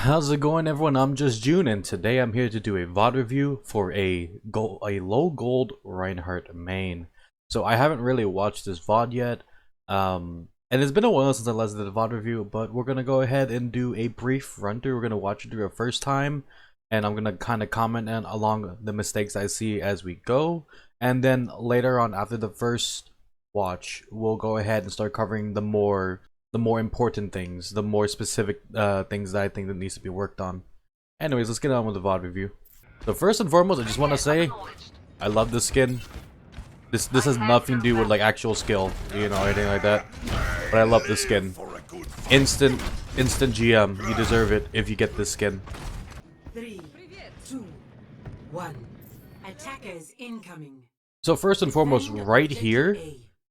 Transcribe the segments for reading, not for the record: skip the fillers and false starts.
How's it going, everyone? I'm just June, and today I'm here to do a VOD review for a low gold Reinhardt main. So I haven't really watched this VOD yet, and it's been a while since I last did a VOD review, but we're gonna go ahead and do a brief run through. We're gonna watch it through a first time, and I'm gonna kind of comment on along the mistakes I see as we go, and then later on after the first watch, we'll go ahead and start covering the more important things, the more specific things that I think that needs to be worked on. Anyways, let's get on with the VOD review. So first and foremost, I just want to say I love this skin. This has nothing to do with like actual skill, you know, or anything like that. But I love this skin. Instant GM. You deserve it if you get this skin. 3, 2, 1. Attackers incoming. So first and foremost, right here,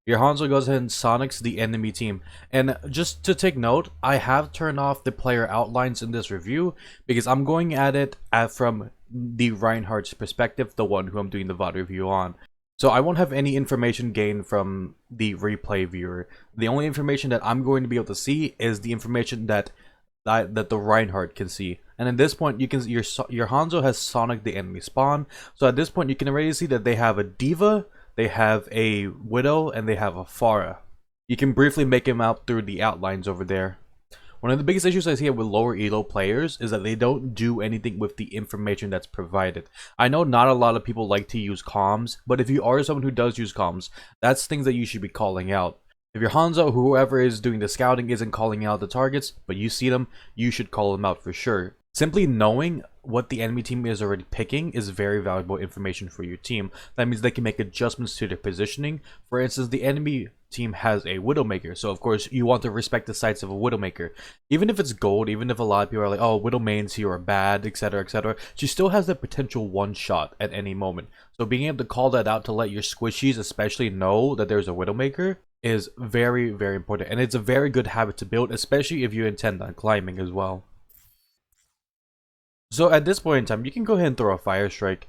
your Hanzo goes ahead and sonics the enemy team. And just to take note, I have turned off the player outlines in this review because I'm going at it from the Reinhardt's perspective, the one who I'm doing the VOD review on. So I won't have any information gained from the replay viewer. The only information that I'm going to be able to see is the information that the Reinhardt can see. And at this point, you can your Hanzo has sonic the enemy spawn. So at this point, you can already see that they have a Diva, they have a Widow, and they have a Pharah. You can briefly make them out through the outlines over there. One of the biggest issues I see with lower elo players is that they don't do anything with the information that's provided. I know not a lot of people like to use comms, but if you are someone who does use comms, that's things that you should be calling out. If your Hanzo, whoever is doing the scouting, isn't calling out the targets, but you see them, you should call them out for sure. Simply knowing what the enemy team is already picking is very valuable information for your team. That means they can make adjustments to their positioning. For instance, the enemy team has a Widowmaker, so of course you want to respect the sights of a Widowmaker. Even if it's gold, even if a lot of people are like, oh, Widow mains here are bad, etc., she still has the potential one shot at any moment. So being able to call that out to let your squishies especially know that there's a Widowmaker is very, very important. And it's a very good habit to build, especially if you intend on climbing as well. So at this point in time, you can go ahead and throw a Fire Strike.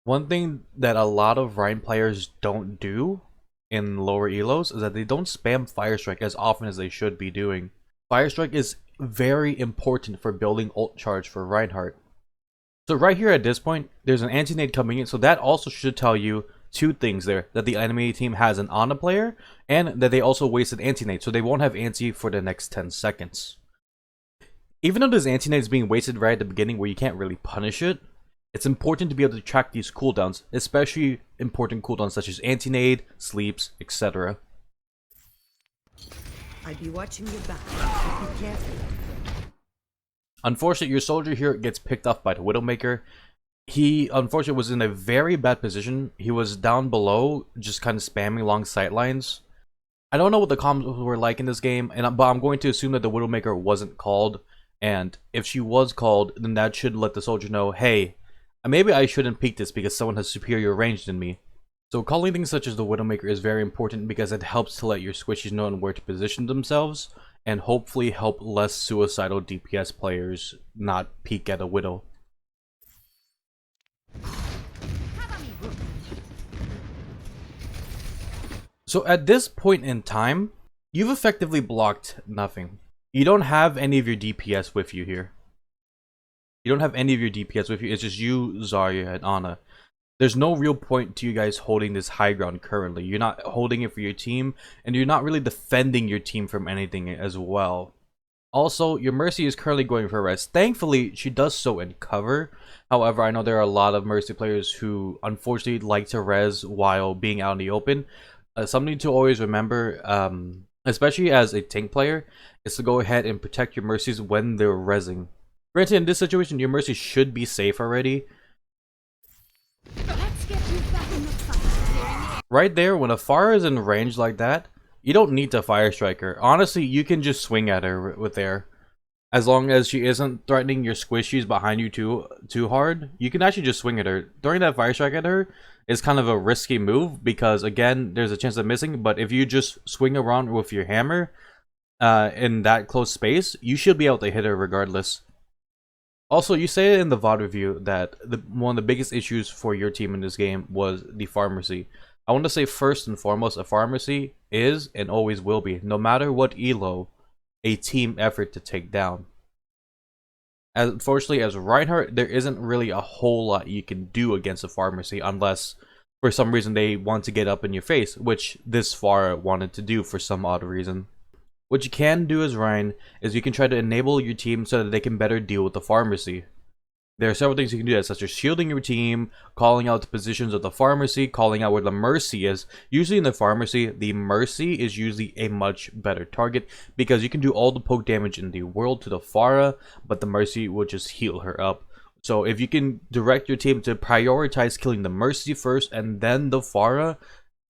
One thing that a lot of Rein players don't do in lower elos is that they don't spam Fire Strike as often as they should be doing. Fire Strike is very important for building ult charge for Reinhardt. So right here at this point, there's an anti-nade coming in, so that also should tell you two things there: that the enemy team has an Ana player, and that they also wasted anti-nade, so they won't have anti for the next 10 seconds. Even though this anti-nade is being wasted right at the beginning where you can't really punish it, it's important to be able to track these cooldowns, especially important cooldowns such as anti-nade, sleeps, etc. I'd be watching your back. Be careful. Unfortunately, your soldier here gets picked off by the Widowmaker. He unfortunately was in a very bad position. He was down below, just kind of spamming along sightlines. I don't know what the comms were like in this game, but I'm going to assume that the Widowmaker wasn't called. And if she was called, then that should let the soldier know, hey, maybe I shouldn't peek this because someone has superior range than me. So calling things such as the Widowmaker is very important because it helps to let your squishies know where to position themselves and hopefully help less suicidal DPS players not peek at a Widow. So at this point in time, you've effectively blocked nothing. You don't have any of your DPS with you here. You don't have any of your DPS with you. It's just you, Zarya, and Ana. There's no real point to you guys holding this high ground currently. You're not holding it for your team, and you're not really defending your team from anything as well. Also, your Mercy is currently going for res. Thankfully, she does so in cover. However, I know there are a lot of Mercy players who unfortunately like to res while being out in the open. Something to always remember, especially as a tank player, is to go ahead and protect your Mercies when they're rezzing. Granted, in this situation, your Mercy should be safe already. Let's get you back in the fight. Right there, when a Pharah is in range like that, you don't need to Fire Strike her. Honestly, you can just swing at her with there. As long as she isn't threatening your squishies behind you too hard, you can actually just swing at her. Throwing that Fire Strike at her is kind of a risky move because, again, there's a chance of missing. But if you just swing around with your hammer in that close space, you should be able to hit her regardless. Also, you say in the VOD review that one of the biggest issues for your team in this game was the pharmacy. I want to say first and foremost, a pharmacy is and always will be, no matter what elo, a team effort to take down. Unfortunately, as Reinhardt, there isn't really a whole lot you can do against a pharmacy unless for some reason they want to get up in your face, which this Pharah wanted to do for some odd reason. What you can do as Rein is you can try to enable your team so that they can better deal with the pharmacy. There are several things you can do, such as shielding your team, calling out the positions of the pharmacy, calling out where the mercy is. Usually in the pharmacy, the mercy is usually a much better target because you can do all the poke damage in the world to the Pharah, but the mercy will just heal her up. So if you can direct your team to prioritize killing the mercy first and then the Pharah,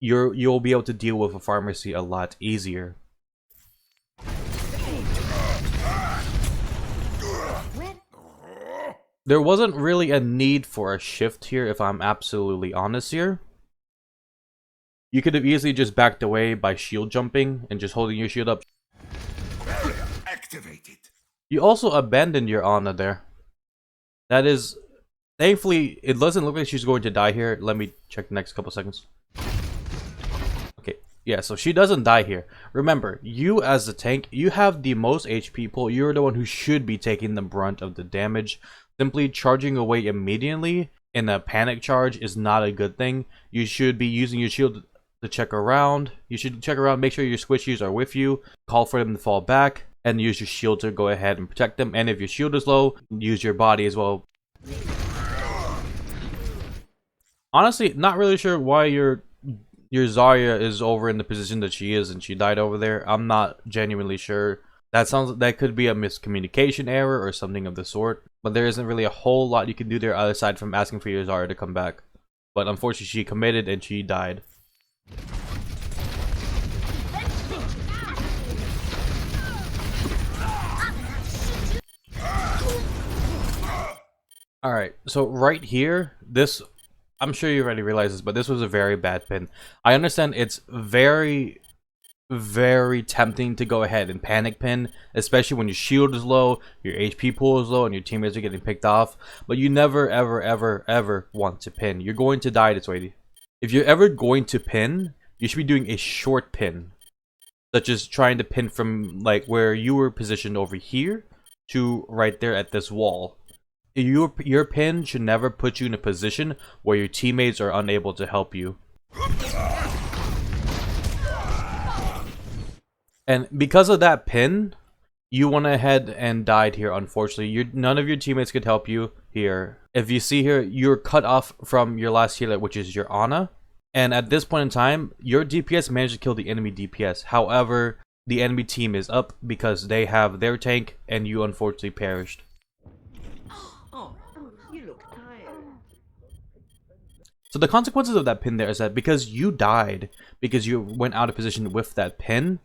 you'll be able to deal with a pharmacy a lot easier. There wasn't really a need for a shift here, if I'm absolutely honest here. You could have easily just backed away by shield jumping and just holding your shield up. Activated. You also abandoned your Ana there. That is... Thankfully, it doesn't look like she's going to die here. Let me check the next couple seconds. Okay, yeah, so she doesn't die here. Remember, you as the tank, you have the most HP pool. You're the one who should be taking the brunt of the damage. Simply charging away immediately in a panic charge is not a good thing. You should be using your shield to check around. You should check around, make sure your squishies are with you, call for them to fall back, and use your shield to go ahead and protect them. And if your shield is low, use your body as well. Honestly, not really sure why your Zarya is over in the position that she is and she died over there. I'm not genuinely sure. That could be a miscommunication error or something of the sort. But there isn't really a whole lot you can do there aside from asking for your Zarya to come back. But unfortunately, she committed and she died. Alright, so right here, this... I'm sure you already realize this, but this was a very bad pin. I understand it's very tempting to go ahead and panic pin, especially when your shield is low, your HP pool is low, and your teammates are getting picked off. But you never, ever want to pin. You're going to die this way. If you're ever going to pin, you should be doing a short pin, such as trying to pin from like where you were positioned over here to right there at this wall. Your pin should never put you in a position where your teammates are unable to help you. And because of that pin, you went ahead and died here, unfortunately. None of your teammates could help you here. If you see here, you're cut off from your last healer, which is your Ana. And at this point in time, your DPS managed to kill the enemy DPS. However, the enemy team is up because they have their tank and you unfortunately perished. Oh, you look tired. So the consequences of that pin there is that because you died, because you went out of position with that pin,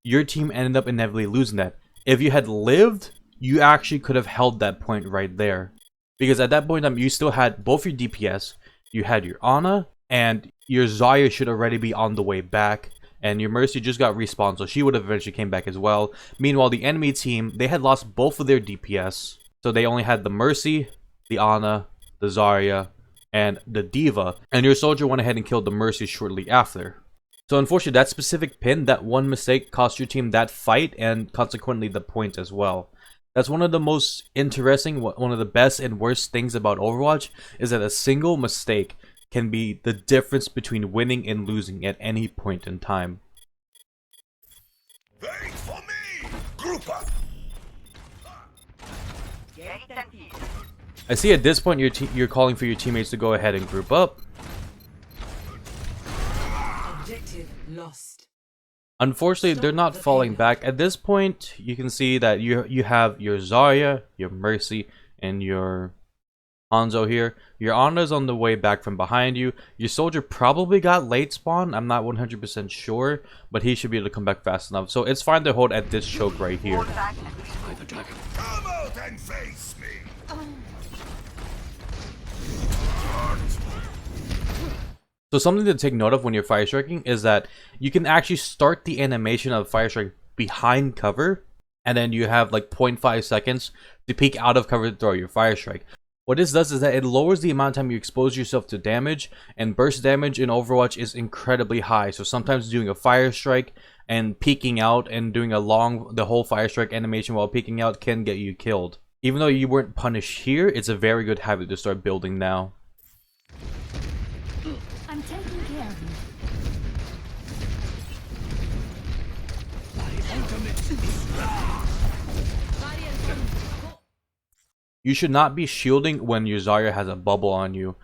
your team ended up inevitably losing that. If you had lived, you actually could have held that point right there. Because at that point in time, you still had both your DPS, you had your Ana, and your Zarya should already be on the way back. And your Mercy just got respawned, so she would have eventually came back as well. Meanwhile, the enemy team, they had lost both of their DPS. So they only had the Mercy, the Ana, the Zarya, and the D.Va. And your soldier went ahead and killed the Mercy shortly after. So unfortunately, that specific pin, that one mistake cost your team that fight and consequently the point as well. That's one of the most interesting, one of the best and worst things about Overwatch is that a single mistake can be the difference between winning and losing at any point in time. Wait for me! Group up! I see at this point you're calling for your teammates to go ahead and group up. Objective lost. Unfortunately, they're not falling back. At this point, you can see that you have your Zarya, your Mercy, and your Hanzo here. Your Ana's on the way back from behind you. Your soldier probably got late spawn. I'm not 100% sure, but he should be able to come back fast enough. So it's fine to hold at this choke right here. Come out and face me! So something to take note of when you're fire striking is that you can actually start the animation of fire strike behind cover, and then you have like 0.5 seconds to peek out of cover to throw your fire strike. What this does is that it lowers the amount of time you expose yourself to damage, and burst damage in Overwatch is incredibly high. So sometimes doing a fire strike and peeking out and doing the whole fire strike animation while peeking out can get you killed. Even though you weren't punished here, it's a very good habit to start building now. I'm taking care of you. You should not be shielding when your Zarya has a bubble on you,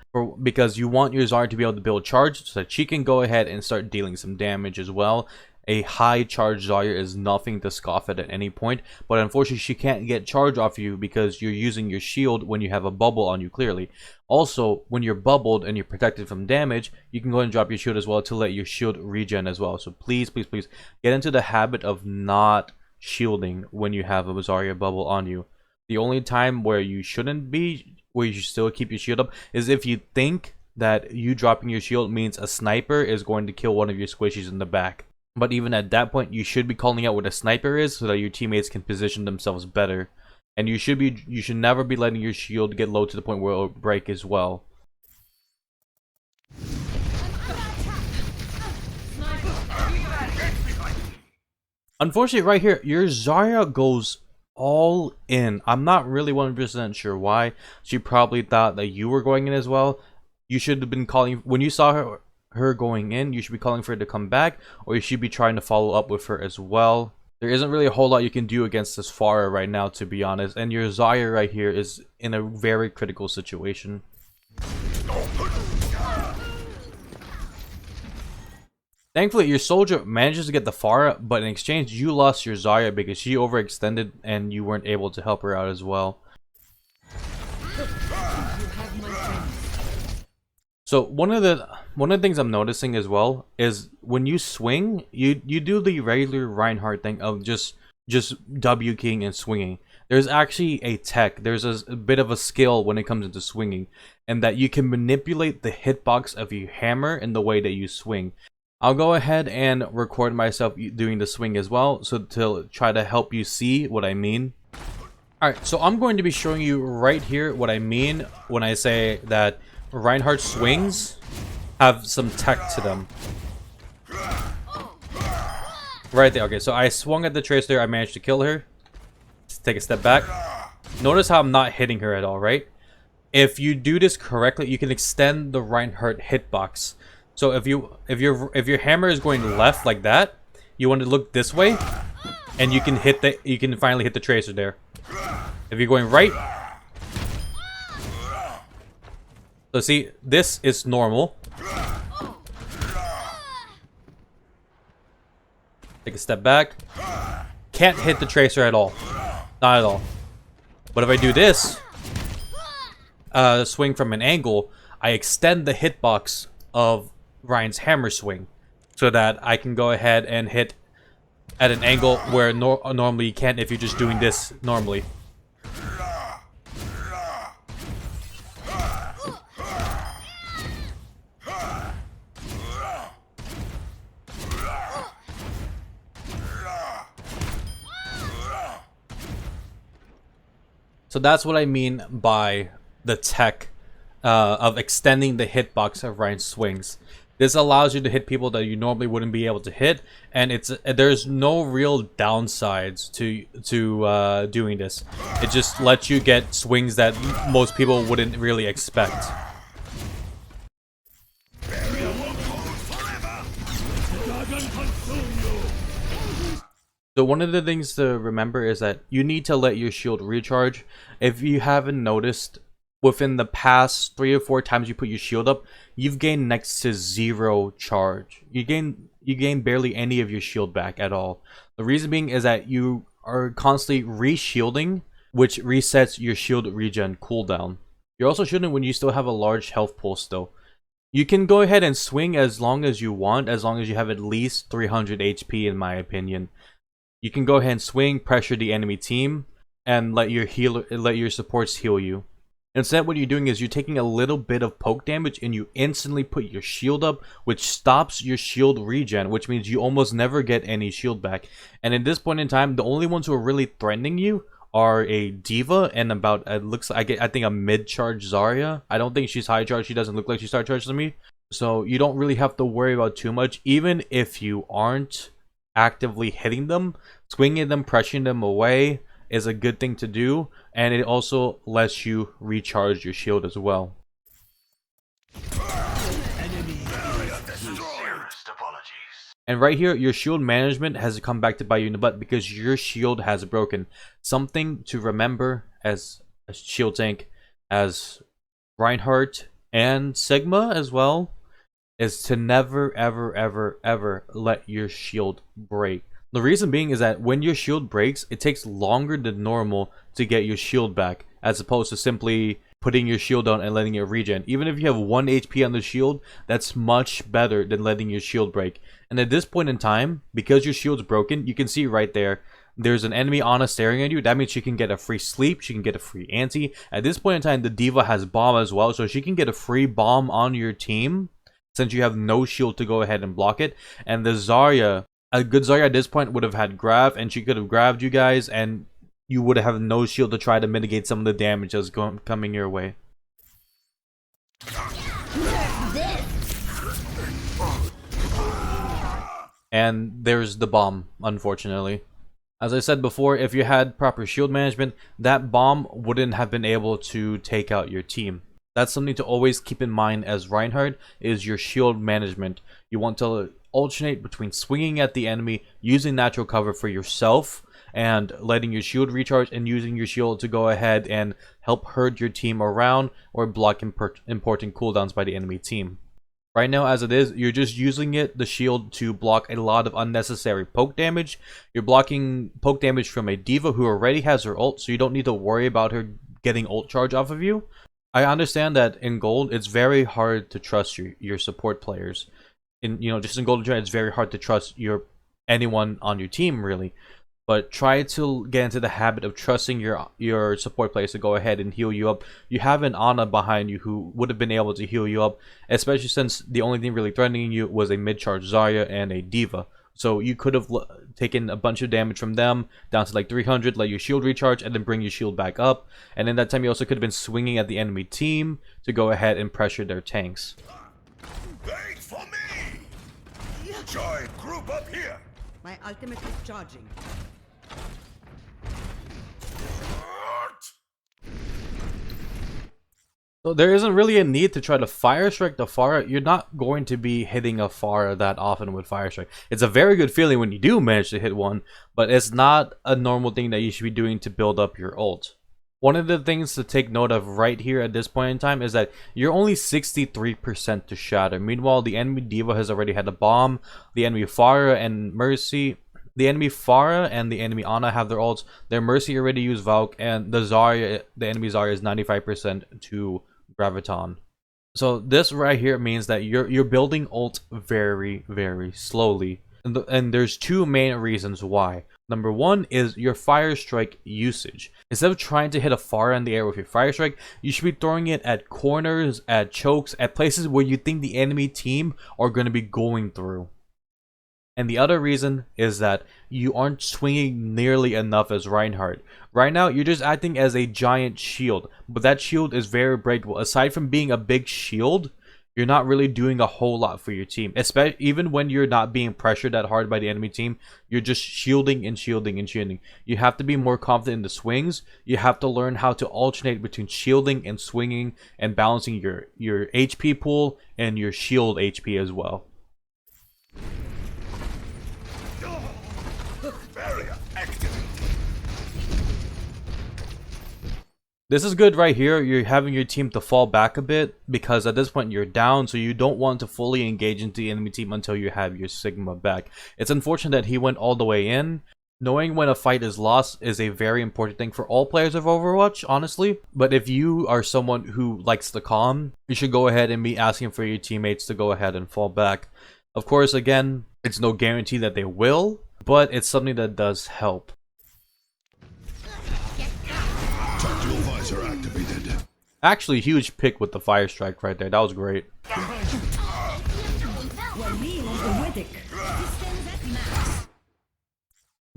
because you want your Zarya to be able to build charge so that she can go ahead and start dealing some damage as well. A high charge Zarya is nothing to scoff at any point, but unfortunately she can't get charge off you because you're using your shield when you have a bubble on you clearly. Also, when you're bubbled and you're protected from damage, you can go ahead and drop your shield as well to let your shield regen as well. So please, please, please get into the habit of not shielding when you have a Zarya bubble on you. The only time where you shouldn't be, where you should still keep your shield up, is if you think that you dropping your shield means a sniper is going to kill one of your squishies in the back. But even at that point, you should be calling out what a sniper is so that your teammates can position themselves better. And you should never be letting your shield get low to the point where it'll break as well. Unfortunately, right here, your Zarya goes all in. I'm not really 100% sure why. She probably thought that you were going in as well. You should have been calling when you saw her going in. You should be calling for her to come back, or you should be trying to follow up with her as well. There isn't really a whole lot you can do against this Pharah right now, to be honest, and your Zarya right here is in a very critical situation. Thankfully, your soldier manages to get the Pharah, but in exchange, you lost your Zarya because she overextended and you weren't able to help her out as well. So one of the things I'm noticing as well is when you swing, you do the regular Reinhardt thing of just W keying and swinging. There's actually a tech. There's a bit of a skill when it comes into swinging, and that you can manipulate the hitbox of your hammer in the way that you swing. I'll go ahead and record myself doing the swing as well, so to try to help you see what I mean. Alright, so I'm going to be showing you right here what I mean when I say that Reinhardt swings have some tech to them. Right there. Okay, so I swung at the Tracer, I managed to kill her. Let's take a step back. Notice how I'm not hitting her at all, right? If you do this correctly, you can extend the Reinhardt hitbox. So if your hammer is going left like that, you want to look this way, and you can finally hit the Tracer there. If you're going right, so see, this is normal. Take a step back. Can't hit the Tracer at all. Not at all. But if I do this, swing from an angle, I extend the hitbox of Ryan's hammer swing so that I can go ahead and hit at an angle where normally you can't if you're just doing this normally. So that's what I mean by the tech of extending the hitbox of Ryan's swings. This allows you to hit people that you normally wouldn't be able to hit, and there's no real downsides to doing this. It just lets you get swings that most people wouldn't really expect. So one of the things to remember is that you need to let your shield recharge. If you haven't noticed, within the past 3 or 4 times you put your shield up, you've gained next to 0 charge. You gain barely any of your shield back at all. The reason being is that you are constantly re-shielding, which resets your shield regen cooldown. You're also shielding when you still have a large health pool still. You can go ahead and swing as long as you want, as long as you have at least 300 HP in my opinion. You can go ahead and swing, pressure the enemy team, and let your supports heal you. Instead, what you're doing is you're taking a little bit of poke damage and you instantly put your shield up, which stops your shield regen, which means you almost never get any shield back. And at this point in time, the only ones who are really threatening you are a Diva and about, I think a mid-charge Zarya. I don't think she's high charge. She doesn't look like she's high charge to me. So you don't really have to worry about too much, even if you aren't actively hitting them, swinging them, pressuring them away, is a good thing to do, and it also lets you recharge your shield as well. And right here, your shield management has come back to bite you in the butt because your shield has broken. Something to remember as a shield tank, as Reinhardt and Sigma as well, is to never ever let your shield break. The reason being is that when your shield breaks, it takes longer than normal to get your shield back, as opposed to simply putting your shield down and letting it regen. Even if you have 1 HP on the shield, that's much better than letting your shield break. And at this point in time, because your shield's broken, you can see right there, there's an enemy Ana staring at you. That means she can get a free sleep, she can get a free anti. At this point in time, the D.Va has bomb as well, so she can get a free bomb on your team, since you have no shield to go ahead and block it. And the Zarya, a good Zarya at this point would have had grab, and she could have grabbed you guys, and you would have no shield to try to mitigate some of the damage that's coming your way. And there's the bomb, unfortunately. As I said before, if you had proper shield management, that bomb wouldn't have been able to take out your team. That's something to always keep in mind as Reinhardt, is your shield management. You want to alternate between swinging at the enemy, using natural cover for yourself, and letting your shield recharge and using your shield to go ahead and help herd your team around or block important cooldowns by the enemy team. Right now, as it is, you're just using the shield to block a lot of unnecessary poke damage. You're blocking poke damage from a D.Va who already has her ult, so you don't need to worry about her getting ult charge off of you. I understand that in gold, it's very hard to trust your support players. Just in gold, it's very hard to trust anyone on your team, really. But try to get into the habit of trusting your support players to go ahead and heal you up. You have an Ana behind you who would have been able to heal you up, especially since the only thing really threatening you was a mid-charge Zarya and a D.Va. So you could have taken a bunch of damage from them down to like 300, let your shield recharge, and then bring your shield back up. And in that time, you also could have been swinging at the enemy team to go ahead and pressure their tanks. Wait for me! Join group up here! My ultimate is charging. So there isn't really a need to try to Fire Strike the Pharah. You're not going to be hitting a Pharah that often with Fire Strike. It's a very good feeling when you do manage to hit one, but it's not a normal thing that you should be doing to build up your ult. One of the things to take note of right here at this point in time is that you're only 63% to shatter. Meanwhile, the enemy D.Va has already had a bomb. The enemy Pharah and Mercy... The enemy Pharah and the enemy Ana have their ults. Their Mercy already used Valk, and the enemy Zarya is 95% to Graviton. So this right here means that you're building ult very slowly. And there's two main reasons why. Number one is your Fire Strike usage. Instead of trying to hit a Pharah in the air with your Fire Strike, you should be throwing it at corners, at chokes, at places where you think the enemy team are going to be going through. And the other reason is that you aren't swinging nearly enough as Reinhardt. Right now, you're just acting as a giant shield, but that shield is very breakable. Aside from being a big shield, you're not really doing a whole lot for your team. Even when you're not being pressured that hard by the enemy team, you're just shielding and shielding and shielding. You have to be more confident in the swings. You have to learn how to alternate between shielding and swinging and balancing your HP pool and your shield HP as well. This is good right here. You're having your team to fall back a bit because at this point you're down, so you don't want to fully engage into the enemy team until you have your Sigma back. It's unfortunate that he went all the way in. Knowing when a fight is lost is a very important thing for all players of Overwatch, honestly. But if you are someone who likes the calm, you should go ahead and be asking for your teammates to go ahead and fall back. Of course, again, it's no guarantee that they will, but it's something that does help. Tactical visor activated. Actually, huge pick with the Fire Strike right there. That was great.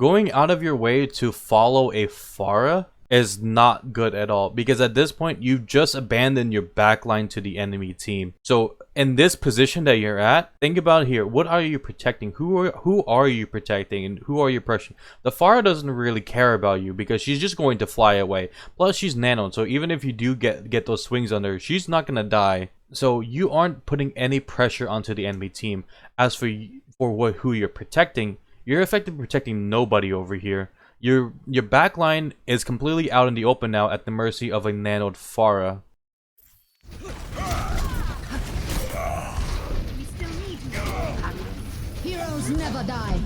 Going out of your way to follow a Pharah is not good at all, because at this point you just abandoned your backline to the enemy team. So in this position that you're at, think about here, what are you protecting? Who are you protecting, and who are you pressuring? The Pharah doesn't really care about you because she's just going to fly away. Plus she's nanoed, so even if you do get those swings on her, she's not gonna die. So you aren't putting any pressure onto the enemy team. As for who you're protecting, you're effectively protecting nobody over here. Your backline is completely out in the open now at the mercy of a nanoed Pharah. We still need you. Heroes never die.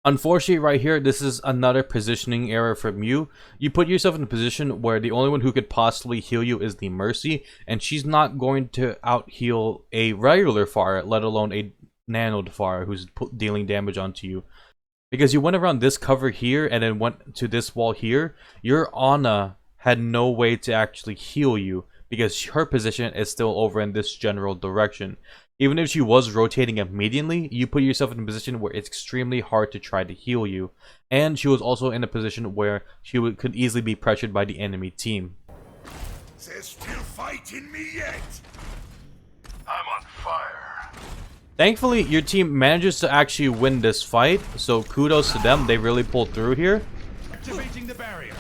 Unfortunately, right here, this is another positioning error from you. You put yourself in a position where the only one who could possibly heal you is the Mercy, and she's not going to out-heal a regular Pharah, let alone a nanoed Pharah who's dealing damage onto you. Because you went around this cover here and then went to this wall here, your Ana had no way to actually heal you because her position is still over in this general direction. Even if she was rotating immediately, you put yourself in a position where it's extremely hard to try to heal you. And she was also in a position where she could easily be pressured by the enemy team. There's still fight in me yet. I'm on fire. Thankfully, your team manages to actually win this fight, so kudos to them, they really pulled through here. Activating the barrier.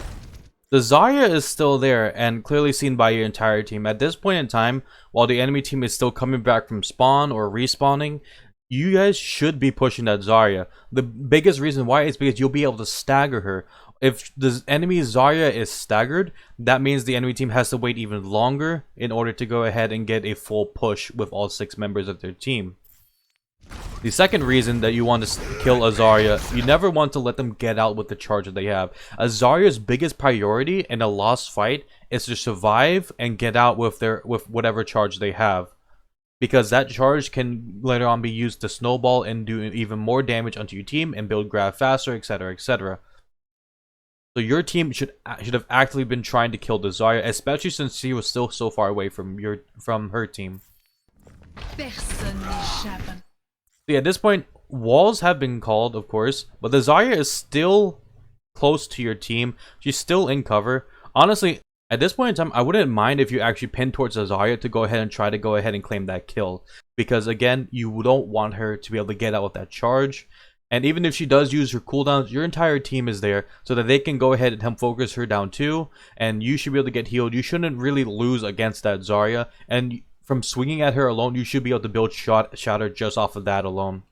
The Zarya is still there and clearly seen by your entire team. At this point in time, while the enemy team is still coming back from spawn or respawning, you guys should be pushing that Zarya. The biggest reason why is because you'll be able to stagger her. If the enemy Zarya is staggered, that means the enemy team has to wait even longer in order to go ahead and get a full push with all 6 members of their team. The second reason that you want to kill a Zarya, you never want to let them get out with the charge that they have. A Zarya's biggest priority in a lost fight is to survive and get out with whatever charge they have. Because that charge can later on be used to snowball and do even more damage onto your team and build grab faster, etc, etc. So your team should have actively been trying to kill the Zarya, especially since she was still so far away from her team. Personne n'échappe. So yeah, at this point, walls have been called, of course, but the Zarya is still close to your team. She's still in cover. Honestly, at this point in time, I wouldn't mind if you actually pin towards the Zarya to go ahead and try to go ahead and claim that kill. Because again, you don't want her to be able to get out with that charge. And even if she does use her cooldowns, your entire team is there so that they can go ahead and help focus her down too. And you should be able to get healed. You shouldn't really lose against that Zarya. And from swinging at her alone, you should be able to build shatter just off of that alone.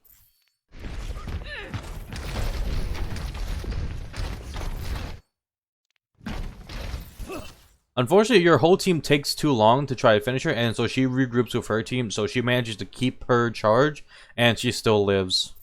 Unfortunately, your whole team takes too long to try to finish her, and so she regroups with her team, so she manages to keep her charge, and she still lives.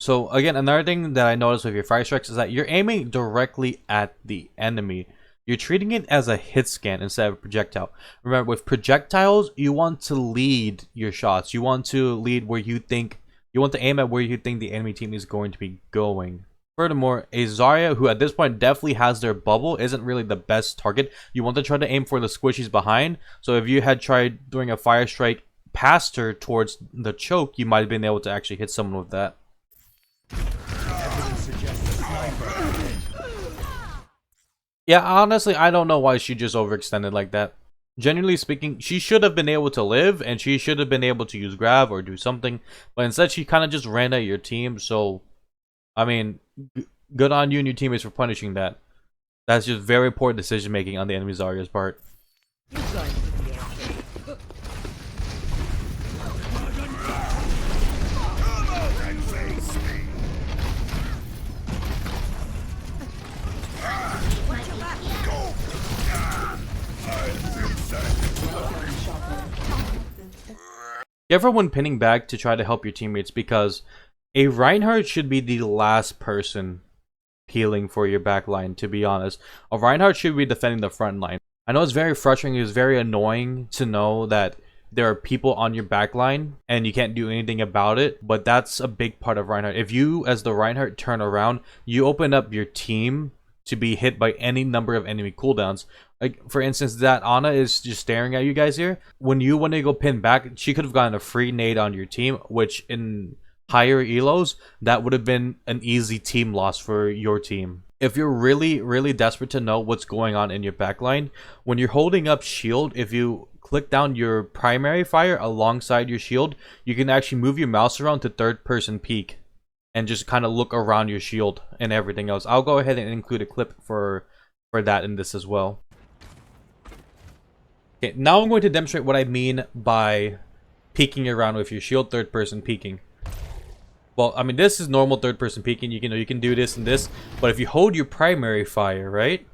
So again, another thing that I noticed with your fire strikes is that you're aiming directly at the enemy. You're treating it as a hit scan instead of a projectile. Remember, with projectiles, you want to lead your shots. You want to lead where you think, you want to aim at where you think the enemy team is going to be going. Furthermore, a Zarya who at this point definitely has their bubble isn't really the best target. You want to try to aim for the squishies behind. So if you had tried doing a fire strike past her towards the choke, you might have been able to actually hit someone with that. Yeah, honestly, I don't know why she just overextended like that. Generally speaking, she should have been able to live, and she should have been able to use grab or do something. But instead, she kind of just ran at your team. So, I mean, good on you and your teammates for punishing that. That's just very poor decision making on the enemy Zarya's part. Careful when pinning back to try to help your teammates, because a Reinhardt should be the last person healing for your backline, to be honest. A Reinhardt should be defending the front line. I know it's very frustrating, it's very annoying to know that there are people on your backline and you can't do anything about it, but that's a big part of Reinhardt. If you, as the Reinhardt, turn around, you open up your team to be hit by any number of enemy cooldowns. Like, for instance, that Ana is just staring at you guys here. When you want to go pin back, she could have gotten a free nade on your team, which in higher elos, that would have been an easy team loss for your team. If you're really, really desperate to know what's going on in your backline, when you're holding up shield, if you click down your primary fire alongside your shield, you can actually move your mouse around to third person peek and just kind of look around your shield and everything else. I'll go ahead and include a clip for that in this as well. Okay, now I'm going to demonstrate what I mean by peeking around with your shield, third person peeking. Well, I mean, this is normal third person peeking. You can do this and this, but if you hold your primary fire, right,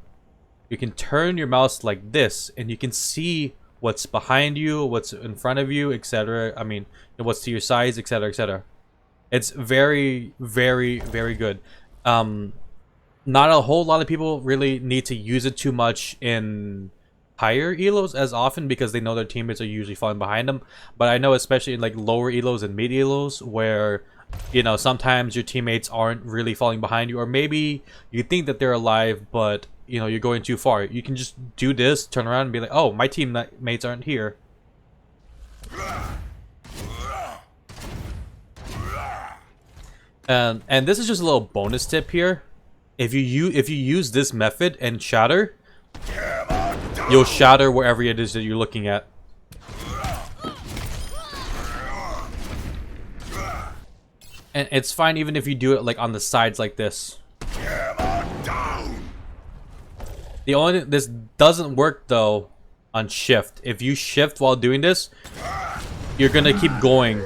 you can turn your mouse like this and you can see what's behind you, what's in front of you, etc. I mean, what's to your sides, etc., etc. It's very, very, very good. Not a whole lot of people really need to use it too much in higher elos as often because they know their teammates are usually falling behind them. But I know especially in like lower elos and mid elos where, you know, sometimes your teammates aren't really falling behind you, or maybe you think that they're alive, but you know, you're going too far. You can just do this, turn around and be like, oh, my teammates aren't here. And this is just a little bonus tip here. If you use this method and shatter, you'll shatter wherever it is that you're looking at. And it's fine even if you do it like on the sides like this. The only this doesn't work though on shift. If you shift while doing this, you're gonna keep going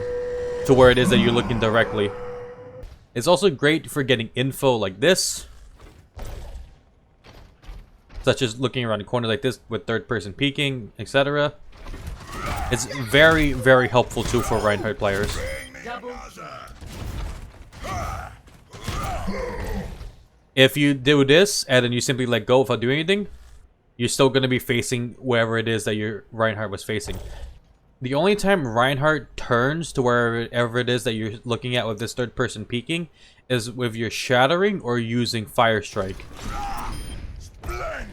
to where it is that you're looking directly. It's also great for getting info like this, such as looking around the corner like this with third person peeking, etc. It's very, very helpful too for Reinhardt players. If you do this and then you simply let go without doing anything, you're still going to be facing wherever it is that your Reinhardt was facing. The only time Reinhardt turns to wherever it is that you're looking at with this third person peeking is with your shattering or using fire strike. Splendid!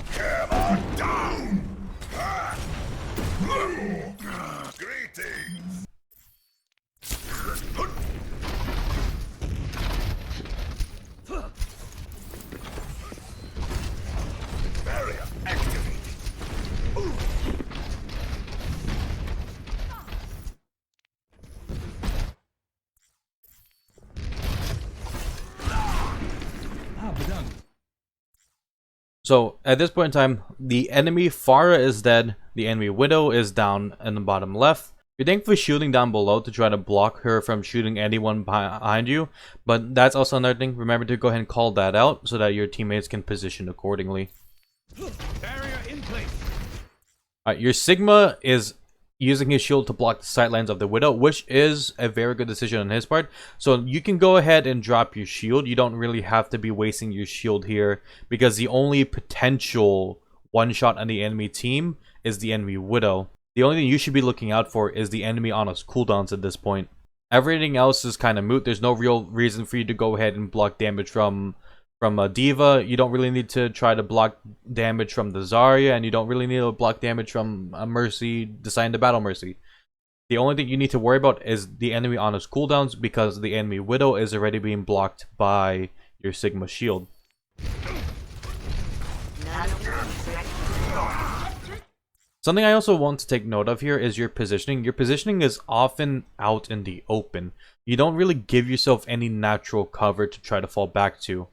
Hammer down! Greetings! Barrier activated. So at this point in time, the enemy Pharah is dead, the enemy Widow is down in the bottom left. You're thankfully shooting down below to try to block her from shooting anyone behind you, but that's also another thing. Remember to go ahead and call that out so that your teammates can position accordingly. Barrier in place. Alright, your Sigma is using his shield to block the sightlines of the Widow, which is a very good decision on his part. So you can go ahead and drop your shield. You don't really have to be wasting your shield here because the only potential one shot on the enemy team is the enemy Widow. The only thing you should be looking out for is the enemy Ana's cooldowns at this point. Everything else is kind of moot. There's no real reason for you to go ahead and block damage from a D.Va. You don't really need to try to block damage from the Zarya, and you don't really need to block damage from a Mercy, Design to Battle Mercy. The only thing you need to worry about is the enemy Ana's cooldowns because the enemy Widow is already being blocked by your Sigma shield. Something I also want to take note of here is your positioning. Your positioning is often out in the open. You don't really give yourself any natural cover to try to fall back to.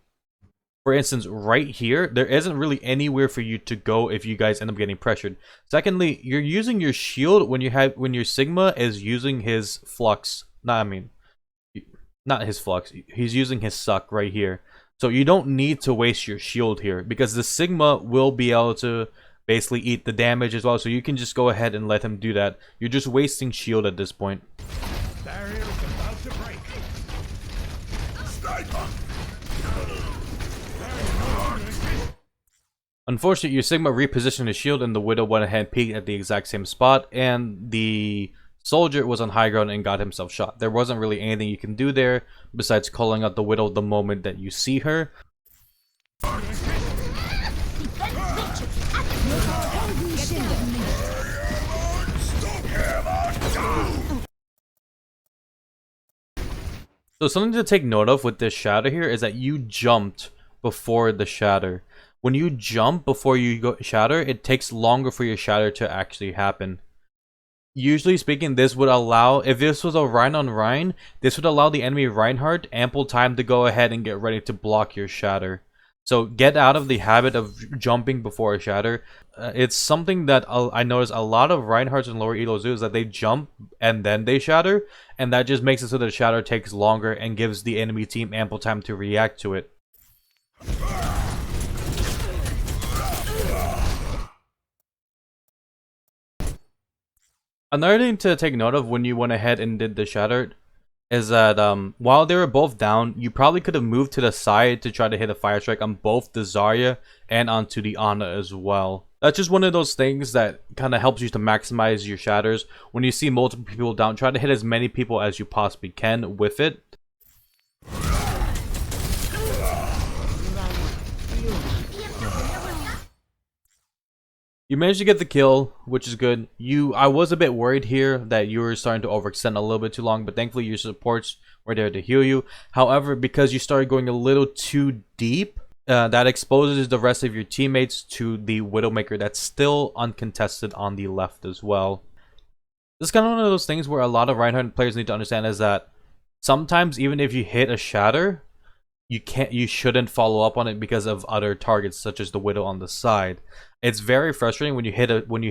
For instance, right here, there isn't really anywhere for you to go if you guys end up getting pressured. Secondly, you're using your shield when your Sigma is using his flux. Not his flux. He's using his suck right here. So you don't need to waste your shield here because the Sigma will be able to basically eat the damage as well. So you can just go ahead and let him do that. You're just wasting shield at this point. Barrier is about to break. Sniper. Unfortunately, your Sigma repositioned his shield and the Widow went ahead and peeked at the exact same spot, and the Soldier was on high ground and got himself shot. There wasn't really anything you can do there besides calling out the Widow the moment that you see her. So something to take note of with this shatter here is that you jumped before the shatter. When you jump before you go shatter, it takes longer for your shatter to actually happen. Usually speaking, this would allow, if this was a Rein on Rein, this would allow the enemy Reinhardt ample time to go ahead and get ready to block your shatter. So get out of the habit of jumping before a shatter. It's something that I notice a lot of Reinhardts and lower elos do, is that they jump and then they shatter, and that just makes it so that the shatter takes longer and gives the enemy team ample time to react to it. Another thing to take note of when you went ahead and did the shatter is that while they were both down, you probably could have moved to the side to try to hit a fire strike on both the Zarya and onto the Ana as well. That's just one of those things that kind of helps you to maximize your shatters. When you see multiple people down, try to hit as many people as you possibly can with it. You managed to get the kill, which is good. I was a bit worried here that you were starting to overextend a little bit too long, but thankfully your supports were there to heal you. However, because you started going a little too deep, that exposes the rest of your teammates to the Widowmaker that's still uncontested on the left as well. This is kind of one of those things where a lot of Reinhardt players need to understand is that sometimes even if you hit a shatter, you shouldn't follow up on it because of other targets such as the Widow on the side. It's very frustrating when you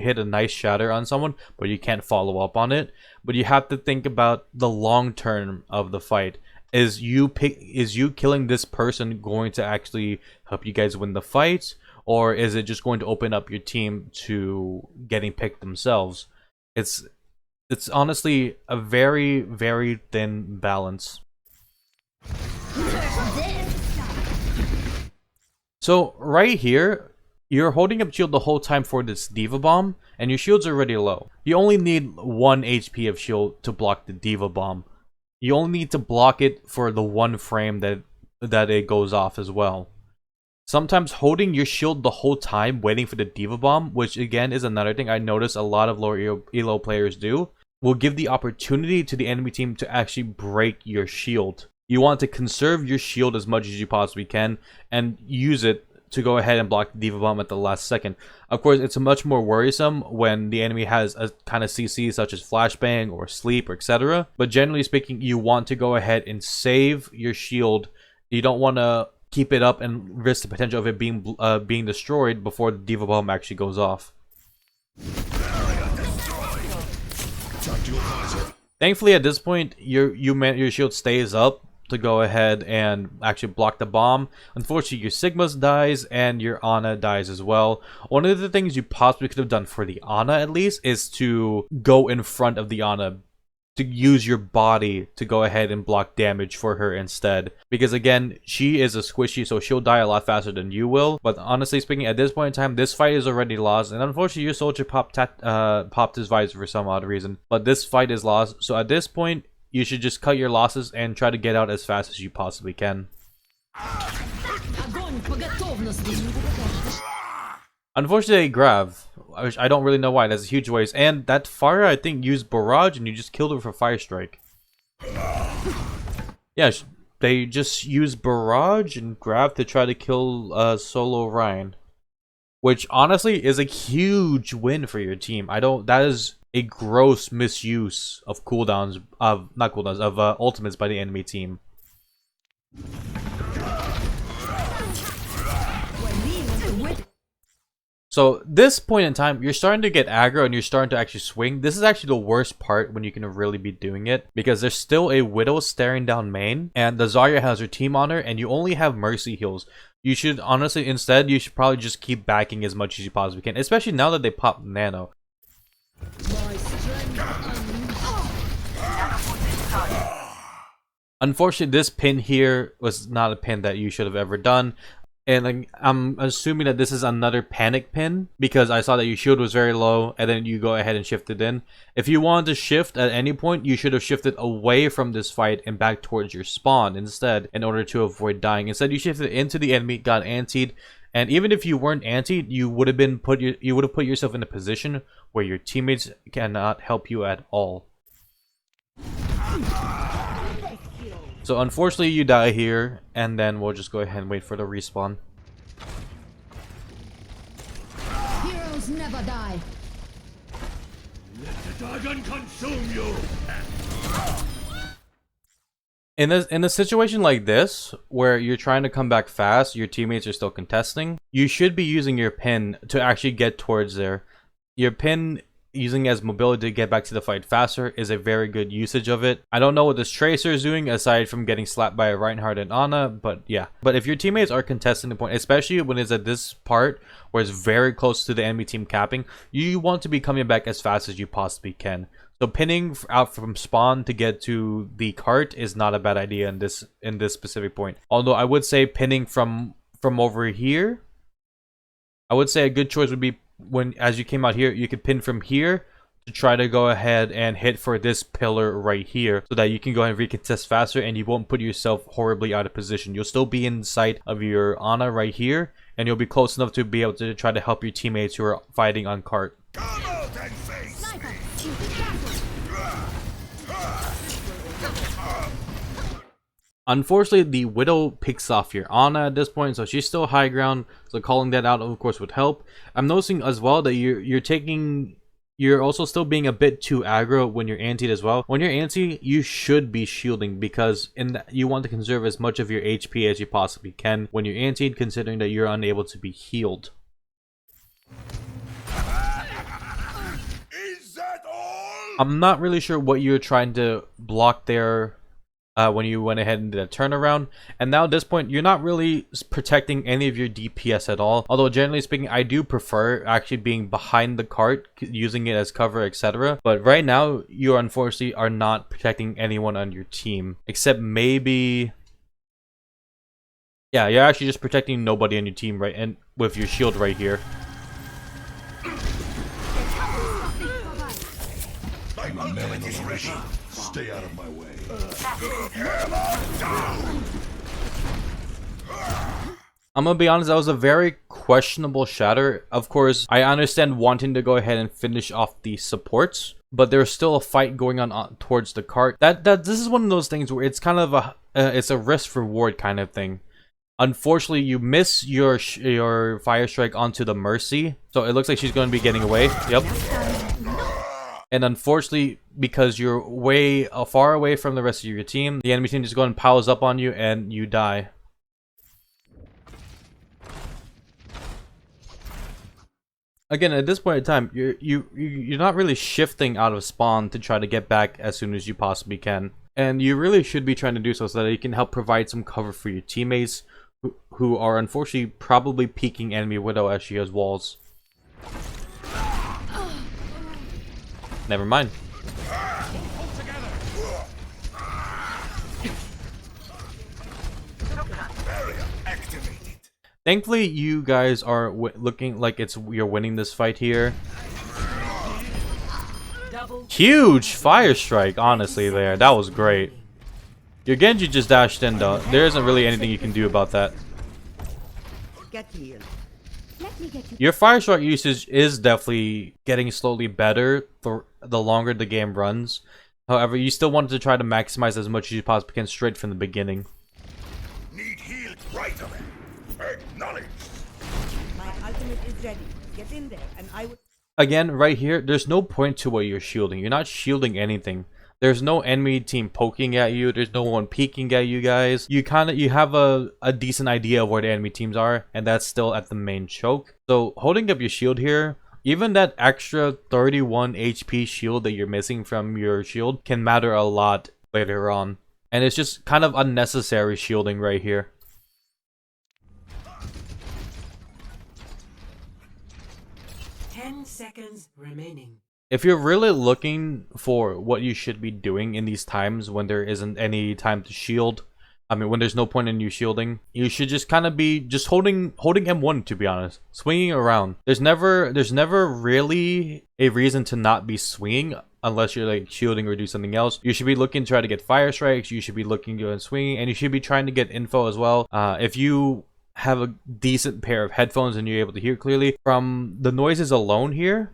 hit a nice shatter on someone but you can't follow up on it. But you have to think about the long term of the fight. Is you killing this person going to actually help you guys win the fight, or is it just going to open up your team to getting picked themselves? It's honestly a very, very thin balance. So right here, you're holding up shield the whole time for this Diva Bomb, and your shield's already low. You only need 1 HP of shield to block the Diva Bomb. You only need to block it for the 1 frame that it goes off as well. Sometimes holding your shield the whole time waiting for the Diva Bomb, which again is another thing I notice a lot of lower elo players do, will give the opportunity to the enemy team to actually break your shield. You want to conserve your shield as much as you possibly can and use it to go ahead and block the Diva Bomb at the last second. Of course, it's much more worrisome when the enemy has a kind of CC such as Flashbang or Sleep or etc. But generally speaking, you want to go ahead and save your shield. You don't want to keep it up and risk the potential of it being destroyed before the Diva Bomb actually goes off. Thankfully, at this point, your shield stays up to go ahead and actually block the bomb. Unfortunately, your Sigma dies and your Ana dies as well. One of the things you possibly could have done for the Ana at least is to go in front of the Ana, to use your body to go ahead and block damage for her instead. Because again, she is a squishy, so she'll die a lot faster than you will. But honestly speaking, at this point in time, this fight is already lost. And unfortunately, your soldier popped his visor for some odd reason. But this fight is lost. So at this point, you should just cut your losses and try to get out as fast as you possibly can. Unfortunately, Grav, which I don't really know why, that's a huge waste. And that fire, I think, used Barrage and you just killed her for Fire Strike. Yeah, they just used Barrage and Grav to try to kill solo Rein. Which honestly is a huge win for your team. That is a gross misuse of cooldowns, of ultimates by the enemy team. So this point in time, you're starting to get aggro and you're starting to actually swing. This is actually the worst part when you can really be doing it, because there's still a Widow staring down main and the Zarya has her team on her and you only have Mercy heals. You should honestly, instead, you should probably just keep backing as much as you possibly can, especially now that they pop Nano. Unfortunately, this pin here was not a pin that you should have ever done. And I'm assuming that this is another panic pin, because I saw that your shield was very low and then you go ahead and shift it in. If you wanted to shift at any point, you should have shifted away from this fight and back towards your spawn instead, in order to avoid dying. Instead, you shifted into the enemy, got antied, and even if you weren't antied, you would have put yourself in a position where your teammates cannot help you at all. So unfortunately you die here, and then we'll just go ahead and wait for the respawn. Heroes never die. Let the dragon consume you. In a situation like this, where you're trying to come back fast, your teammates are still contesting, you should be using your pin to actually get towards there. Your pin, using as mobility to get back to the fight faster, is a very good usage of it. I don't know what this Tracer is doing aside from getting slapped by a Reinhardt and Ana, but yeah. But if your teammates are contesting the point, especially when it's at this part where it's very close to the enemy team capping, you want to be coming back as fast as you possibly can. So pinning out from spawn to get to the cart is not a bad idea in this specific point. Although I would say pinning from over here, I would say a good choice would be when, as you came out here, you could pin from here to try to go ahead and hit for this pillar right here, so that you can go ahead and recontest faster and you won't put yourself horribly out of position. You'll still be in sight of your Ana right here, and you'll be close enough to be able to try to help your teammates who are fighting on cart. Come out and face me. Unfortunately, the Widow picks off your Ana at this point, so she's still high ground, so calling that out of course would help. I'm noticing as well that you're also still being a bit too aggro when you're antied as well. When you're anti, you should be shielding, because you want to conserve as much of your HP as you possibly can when you're antied, considering that you're unable to be healed. Is that all? I'm not really sure what you're trying to block there when you went ahead and did a turnaround. And now at this point, you're not really protecting any of your DPS at all. Although generally speaking, I do prefer actually being behind the cart, using it as cover, etc. But right now, you unfortunately are not protecting anyone on your team. Except maybe... yeah, you're actually just protecting nobody on your team, right? And with your shield right here. My man is ready. Stay out of my way. I'm gonna be honest, that was a very questionable shatter. Of course, I understand wanting to go ahead and finish off the supports, but there's still a fight going on towards the cart. This is one of those things where it's kind of it's a risk reward kind of thing. Unfortunately, you miss your fire strike onto the Mercy, so it looks like she's going to be getting away. Yep. And unfortunately, because you're way far away from the rest of your team, the enemy team just goes and piles up on you and you die. Again, at this point in time, you're not really shifting out of spawn to try to get back as soon as you possibly can. And you really should be trying to do so that you can help provide some cover for your teammates who are unfortunately probably peeking enemy Widow as she has walls. Never mind. Thankfully, you guys are looking like you're winning this fight here. Huge fire strike, honestly, there. That was great. Your Genji just dashed in, though. There isn't really anything you can do about that. Get healed. Your fire strike usage is definitely getting slowly better for the longer the game runs. However, you still wanted to try to maximize as much as you possibly can straight from the beginning. Need healed right away. Acknowledged. My ultimate is ready. Get in there, and I will. Again, right here, there's no point to what you're shielding. You're not shielding anything. There's no enemy team poking at you. There's no one peeking at you guys. You have a decent idea of where the enemy teams are, and that's still at the main choke. So holding up your shield here, even that extra 31 HP shield that you're missing from your shield can matter a lot later on. And it's just kind of unnecessary shielding right here. Seconds remaining. If you're really looking for what you should be doing in these times when there isn't any time to shield, I mean when there's no point in you shielding, you should just kind of be just holding M1, to be honest, swinging around. There's never really a reason to not be swinging unless you're like shielding or do something else. You should be looking to try to get fire strikes. You should be looking to go and swinging, and you should be trying to get info as well. If you have a decent pair of headphones and you're able to hear clearly from the noises alone here,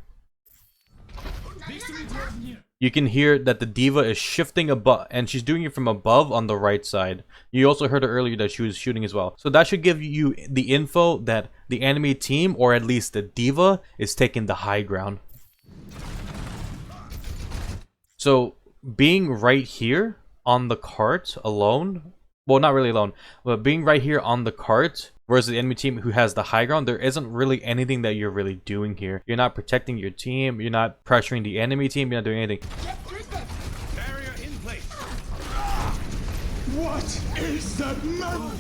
you can hear that the diva is shifting above, and she's doing it from above on the right side. You also heard her earlier that she was shooting as well. So that should give you the info that the enemy team, or at least the diva, is taking the high ground. So being right here on the cart alone, well, not really alone, but being right here on the cart versus the enemy team who has the high ground, there isn't really anything that you're really doing here. You're not protecting your team, you're not pressuring the enemy team, you're not doing anything. Barrier in place. What is that melody?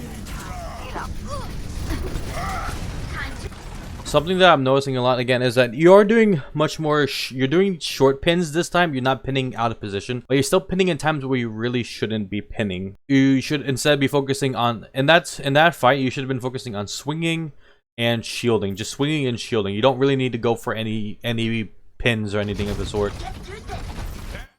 Something that I'm noticing a lot again is that you're doing much more, you're doing short pins this time. You're not pinning out of position, but you're still pinning in times where you really shouldn't be pinning. You should instead be focusing on, and that's in that fight, you should have been focusing on swinging and shielding, just swinging and shielding. You don't really need to go for any pins or anything of the sort.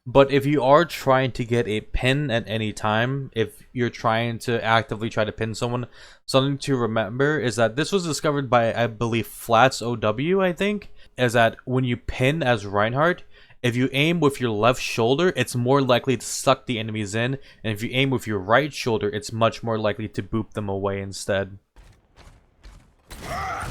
But if you are trying to get a pin at any time, if you're trying to actively try to pin someone, something to remember is that this was discovered by, I believe, Flats OW, I think, is that when you pin as Reinhardt, if you aim with your left shoulder, it's more likely to suck the enemies in, and if you aim with your right shoulder, it's much more likely to boop them away instead. Hello.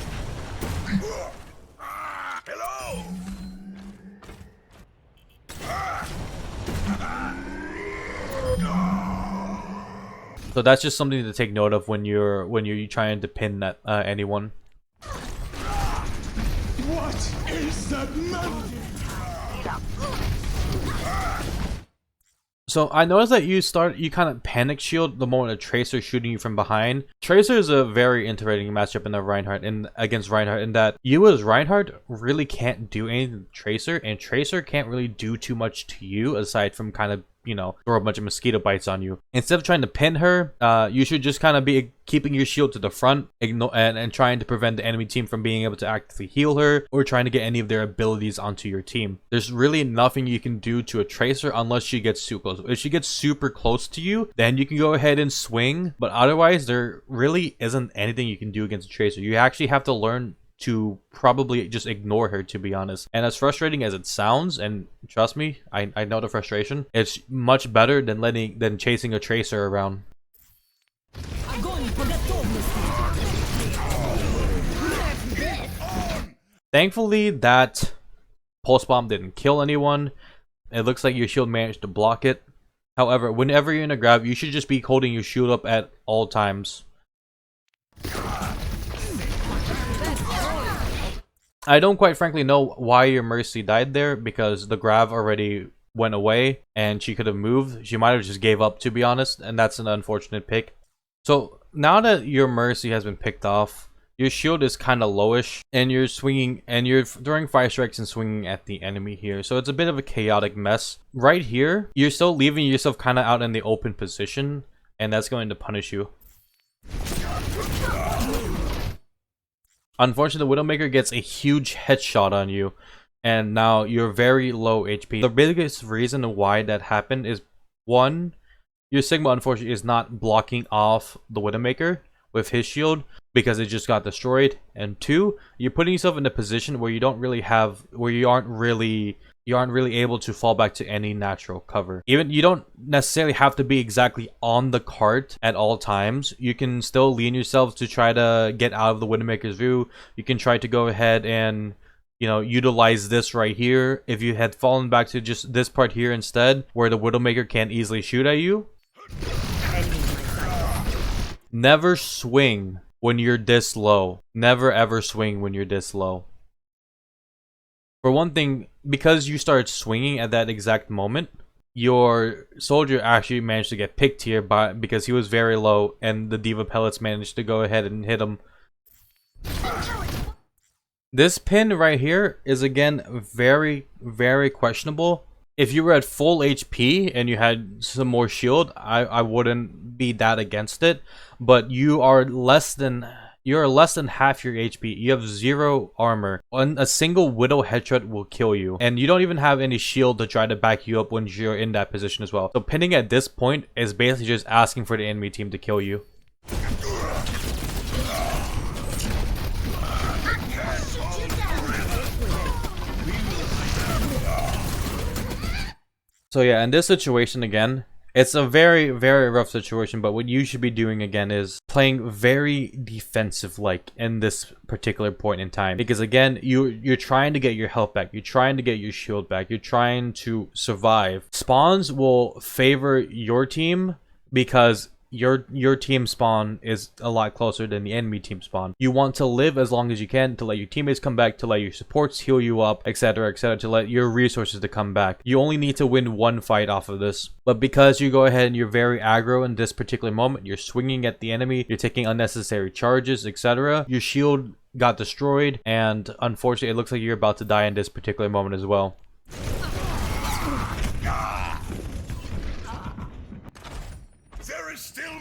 So that's just something to take note of when you're trying to pin that anyone. What is that melody? So I noticed that you kind of panic shield the moment a Tracer is shooting you from behind. Tracer is a very interesting matchup in the Reinhardt against Reinhardt, in that you as Reinhardt really can't do anything to Tracer, and Tracer can't really do too much to you aside from kind of, you know, throw a bunch of mosquito bites on you. Instead of trying to pin her, you should just kind of be keeping your shield to the front, and trying to prevent the enemy team from being able to actively heal her or trying to get any of their abilities onto your team. There's really nothing you can do to a Tracer unless she gets super close. If she gets super close to you, then you can go ahead and swing, but otherwise there really isn't anything you can do against a Tracer. You actually have to learn to probably just ignore her, to be honest. And as frustrating as it sounds, and trust me, I know the frustration, it's much better than chasing a Tracer around. Thankfully, that pulse bomb didn't kill anyone. It looks like your shield managed to block it. However, whenever you're in a grab, you should just be holding your shield up at all times. I don't quite frankly know why your Mercy died there, because the grav already went away and she could have moved. She might have just gave up, to be honest, and that's an unfortunate pick. So now that your Mercy has been picked off, your shield is kind of lowish, and you're swinging, and you're throwing fire strikes and swinging at the enemy here. So it's a bit of a chaotic mess. Right here, you're still leaving yourself kind of out in the open position, and that's going to punish you. Unfortunately, the Widowmaker gets a huge headshot on you, and now you're very low HP. The biggest reason why that happened is, one, your Sigma unfortunately is not blocking off the Widowmaker with his shield because it just got destroyed, and two, you're putting yourself in a position where you don't really have, where you aren't really able to fall back to any natural cover. Even you don't necessarily have to be exactly on the cart at all times. You can still lean yourself to try to get out of the Widowmaker's view. You can try to go ahead and, you know, utilize this right here. If you had fallen back to just this part here instead, where the Widowmaker can't easily shoot at you. Never swing when you're this low. Never ever swing when you're this low. For one thing, because you started swinging at that exact moment, your soldier actually managed to get picked here because he was very low, and the Diva pellets managed to go ahead and hit him. This pin right here is again very, very questionable. If you were at full HP and you had some more shield, I wouldn't be that against it. But you're less than half your HP. You have 0 armor. A single Widow headshot will kill you. And you don't even have any shield to try to back you up when you're in that position as well. So pinning at this point is basically just asking for the enemy team to kill you. So yeah, in this situation again, it's a very, very rough situation, but what you should be doing again is playing very defensive-like in this particular point in time. Because again, you're trying to get your health back, you're trying to get your shield back, you're trying to survive. Spawns will favor your team because your team spawn is a lot closer than the enemy team spawn. You want to live as long as you can to let your teammates come back, to let your supports heal you up, etc, etc, to let your resources to come back. You only need to win one fight off of this. But because you go ahead and you're very aggro in this particular moment, you're swinging at the enemy, you're taking unnecessary charges, etc, your shield got destroyed, and unfortunately it looks like you're about to die in this particular moment as well.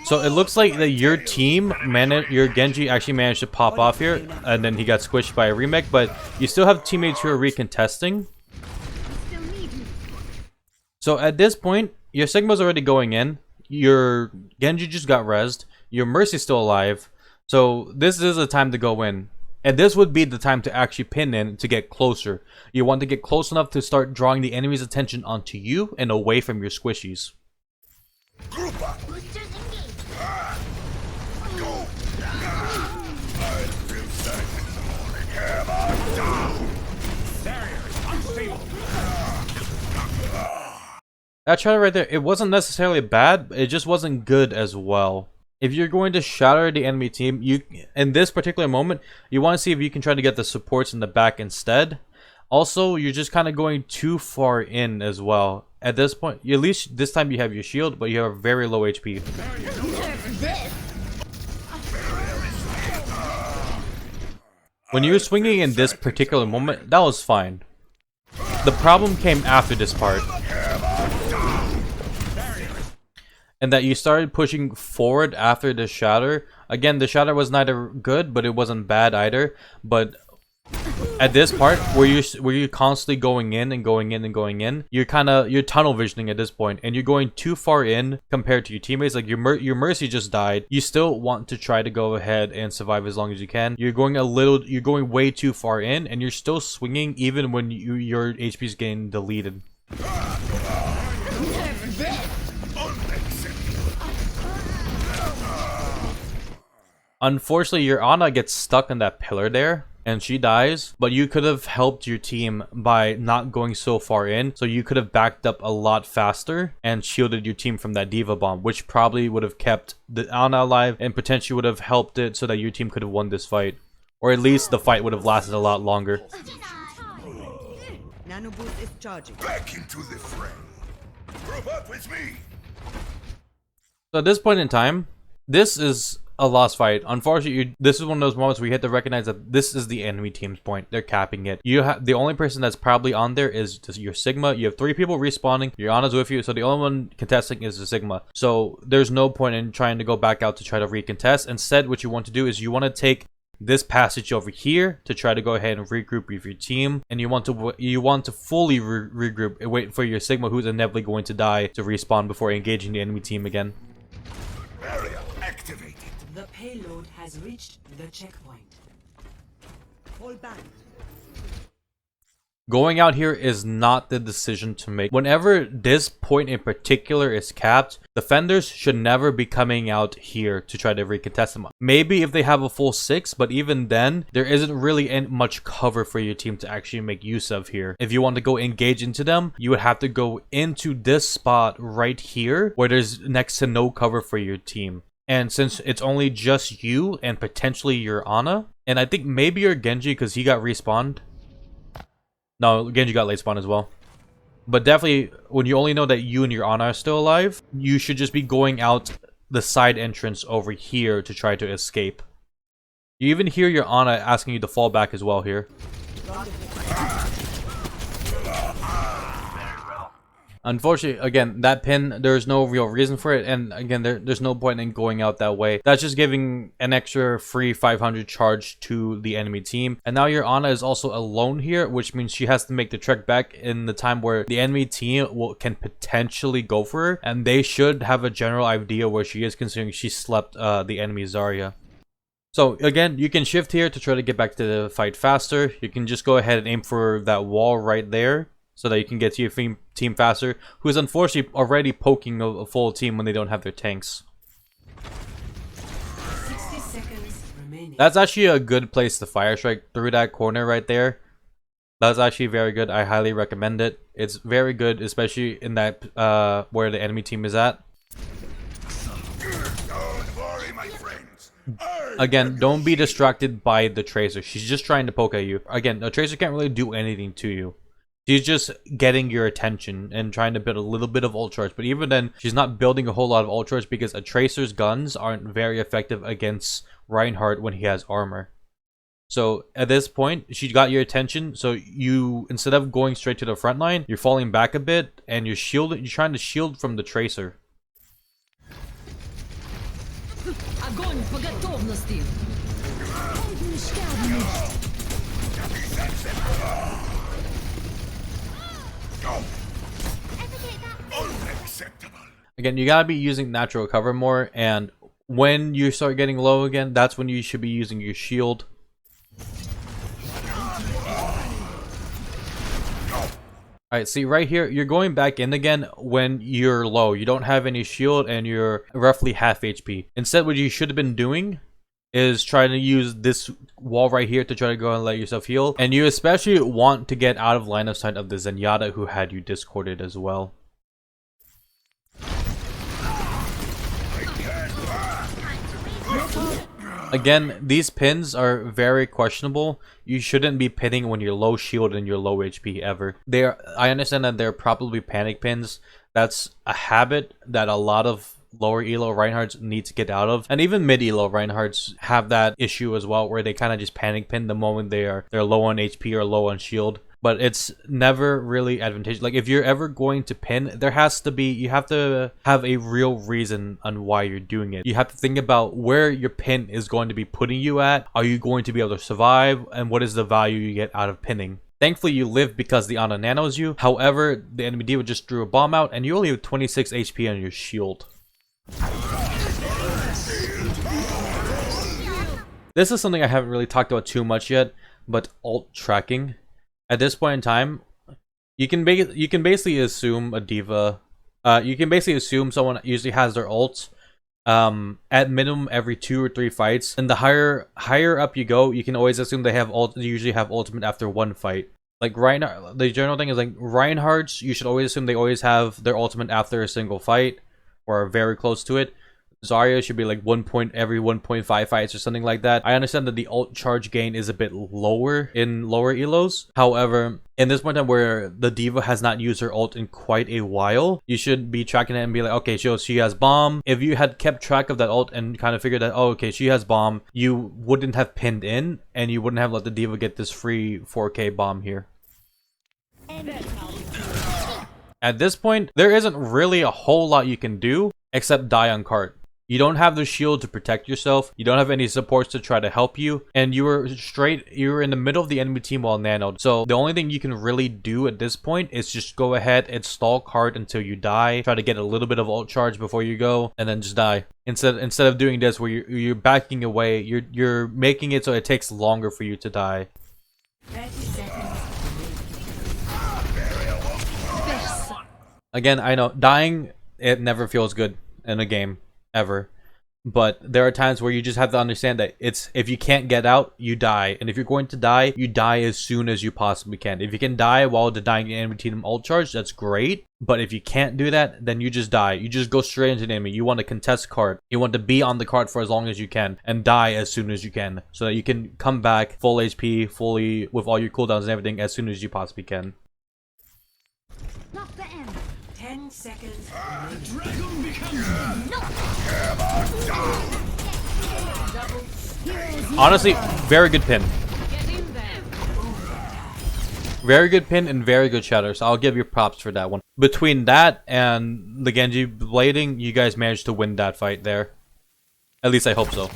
So it looks like that your team, your Genji actually managed to pop off here, and then he got squished by a remake, but you still have teammates who are recontesting. So at this point, your Sigma's already going in, your Genji just got rezzed, your Mercy's still alive, so this is a time to go in. And this would be the time to actually pin in to get closer. You want to get close enough to start drawing the enemy's attention onto you and away from your squishies. Group up. That shatter right there, it wasn't necessarily bad, it just wasn't good as well. If you're going to shatter the enemy team, in this particular moment, you want to see if you can try to get the supports in the back instead. Also, you're just kind of going too far in as well. At this point, at least this time you have your shield, but you have very low HP. When you were swinging in this particular moment, that was fine. The problem came after this part. And that you started pushing forward after the shatter. Again, the shatter was neither good, but it wasn't bad either. But at this part, where you're constantly going in and going in and going in, you're tunnel visioning at this point, and you're going too far in compared to your teammates. Like your Mercy just died. You still want to try to go ahead and survive as long as you can. You're going way too far in, and you're still swinging even when your HP is getting deleted. Unfortunately, your Ana gets stuck in that pillar there, and she dies, but you could have helped your team by not going so far in, so you could have backed up a lot faster and shielded your team from that Diva bomb, which probably would have kept the Ana alive and potentially would have helped it so that your team could have won this fight. Or at least the fight would have lasted a lot longer. Nano boost is charging. Back into the fray. Group up with me. So at this point in time, this is a lost fight. Unfortunately, this is one of those moments where you have to recognize that this is the enemy team's point. They're capping it. You have the only person that's probably on there is just your Sigma. You have 3 people respawning. Your Ana's with you, so the only one contesting is the Sigma. So there's no point in trying to go back out to try to recontest. Instead, what you want to do is you want to take this passage over here to try to go ahead and regroup with your team, and you want to fully regroup and wait for your Sigma, who's inevitably going to die, to respawn before engaging the enemy team again. Barrier activated. The payload has reached the checkpoint. Fall back. Going out here is not the decision to make. Whenever this point in particular is capped, defenders should never be coming out here to try to recontest them. Maybe if they have a full 6, but even then, there isn't really much cover for your team to actually make use of here. If you want to go engage into them, you would have to go into this spot right here where there's next to no cover for your team. And since it's only just you and potentially your Ana, and I think maybe your Genji because he got respawned. No, Genji got late spawn as well. But definitely, when you only know that you and your Ana are still alive, you should just be going out the side entrance over here to try to escape. You even hear your Ana asking you to fall back as well here. Unfortunately, again, that pin, there's no real reason for it, and again, there's no point in going out that way. That's just giving an extra free 500 charge to the enemy team. And now your Ana is also alone here, which means she has to make the trek back in the time where the enemy team can potentially go for her, and they should have a general idea where she is, considering she slept the enemy Zarya. So again, you can shift here to try to get back to the fight faster. You can just go ahead and aim for that wall right there, so that you can get to your team faster, who is unfortunately already poking a full team when they don't have their tanks. 60 seconds remaining. That's actually a good place to fire strike through that corner right there. That's actually very good. I highly recommend it. It's very good, especially in that where the enemy team is at. Don't worry, my friends. Again, don't be distracted by the Tracer. She's just trying to poke at you. Again, the Tracer can't really do anything to you. She's just getting your attention and trying to build a little bit of ult charge. But even then, she's not building a whole lot of ult charge because a Tracer's guns aren't very effective against Reinhardt when he has armor. So at this point, she got your attention. So you, instead of going straight to the front line, you're falling back a bit and you're trying to shield from the Tracer. Огонь по готовности. Unacceptable. Again, you gotta be using natural cover more, and when you start getting low again, that's when you should be using your shield. Alright, see right here, you're going back in again when you're low. You don't have any shield and you're roughly half HP. Instead, what you should have been doing is trying to use this wall right here to try to go and let yourself heal. And you especially want to get out of line of sight of the Zenyatta who had you discorded as well. Again, these pins are very questionable. You shouldn't be pinning when you're low shield and you're low HP ever. I understand that they're probably panic pins. That's a habit that a lot of lower elo Reinhardts need to get out of. And even mid elo Reinhardts have that issue as well, where they kind of just panic pin the moment they're low on HP or low on shield. But it's never really advantageous. Like if you're ever going to pin, you have to have a real reason on why you're doing it. You have to think about where your pin is going to be putting you at. Are you going to be able to survive? And what is the value you get out of pinning? Thankfully, you live because the Ana nanos you. However, the enemy D.Va just threw a bomb out and you only have 26 HP on your shield. This is something I haven't really talked about too much yet, but ult tracking. At this point in time, you can basically assume a D.Va. You can basically assume someone usually has their ult at minimum every 2 or 3 fights. And the higher up you go, you can always assume they usually have ultimate after 1 fight. Like Reinhardt, the general thing is like Reinhardt's, you should always assume they always have their ultimate after a single fight or very close to it. Zarya should be like every 1.5 fights or something like that. I understand that the ult charge gain is a bit lower in lower elos. However, in this point in time where the D.Va has not used her ult in quite a while, you should be tracking it and be like, okay, she has bomb. If you had kept track of that ult and kind of figured that, oh, okay, she has bomb, you wouldn't have pinned in and you wouldn't have let the D.Va get this free 4K bomb here. At this point, there isn't really a whole lot you can do except die on cart. You don't have the shield to protect yourself. You don't have any supports to try to help you. And you were in the middle of the enemy team while nanoed. So the only thing you can really do at this point is just go ahead and stall cart until you die. Try to get a little bit of ult charge before you go and then just die. Instead of doing this where you're backing away, you're making it so it takes longer for you to die. 30 seconds. Again, I know dying, it never feels good in a game. Ever. But there are times where you just have to understand that if you can't get out, you die. And if you're going to die, you die as soon as you possibly can. If you can die while denying the enemy team ult charge, that's great. But if you can't do that, then you just die. You just go straight into the enemy. You want to contest cart. You want to be on the cart for as long as you can and die as soon as you can, so that you can come back full HP, fully with all your cooldowns and everything as soon as you possibly can. Not the end. 10 seconds. Honestly, very good pin. Very good pin and very good shatter, so I'll give you props for that one. Between that and the Genji blading, you guys managed to win that fight there. At least I hope so.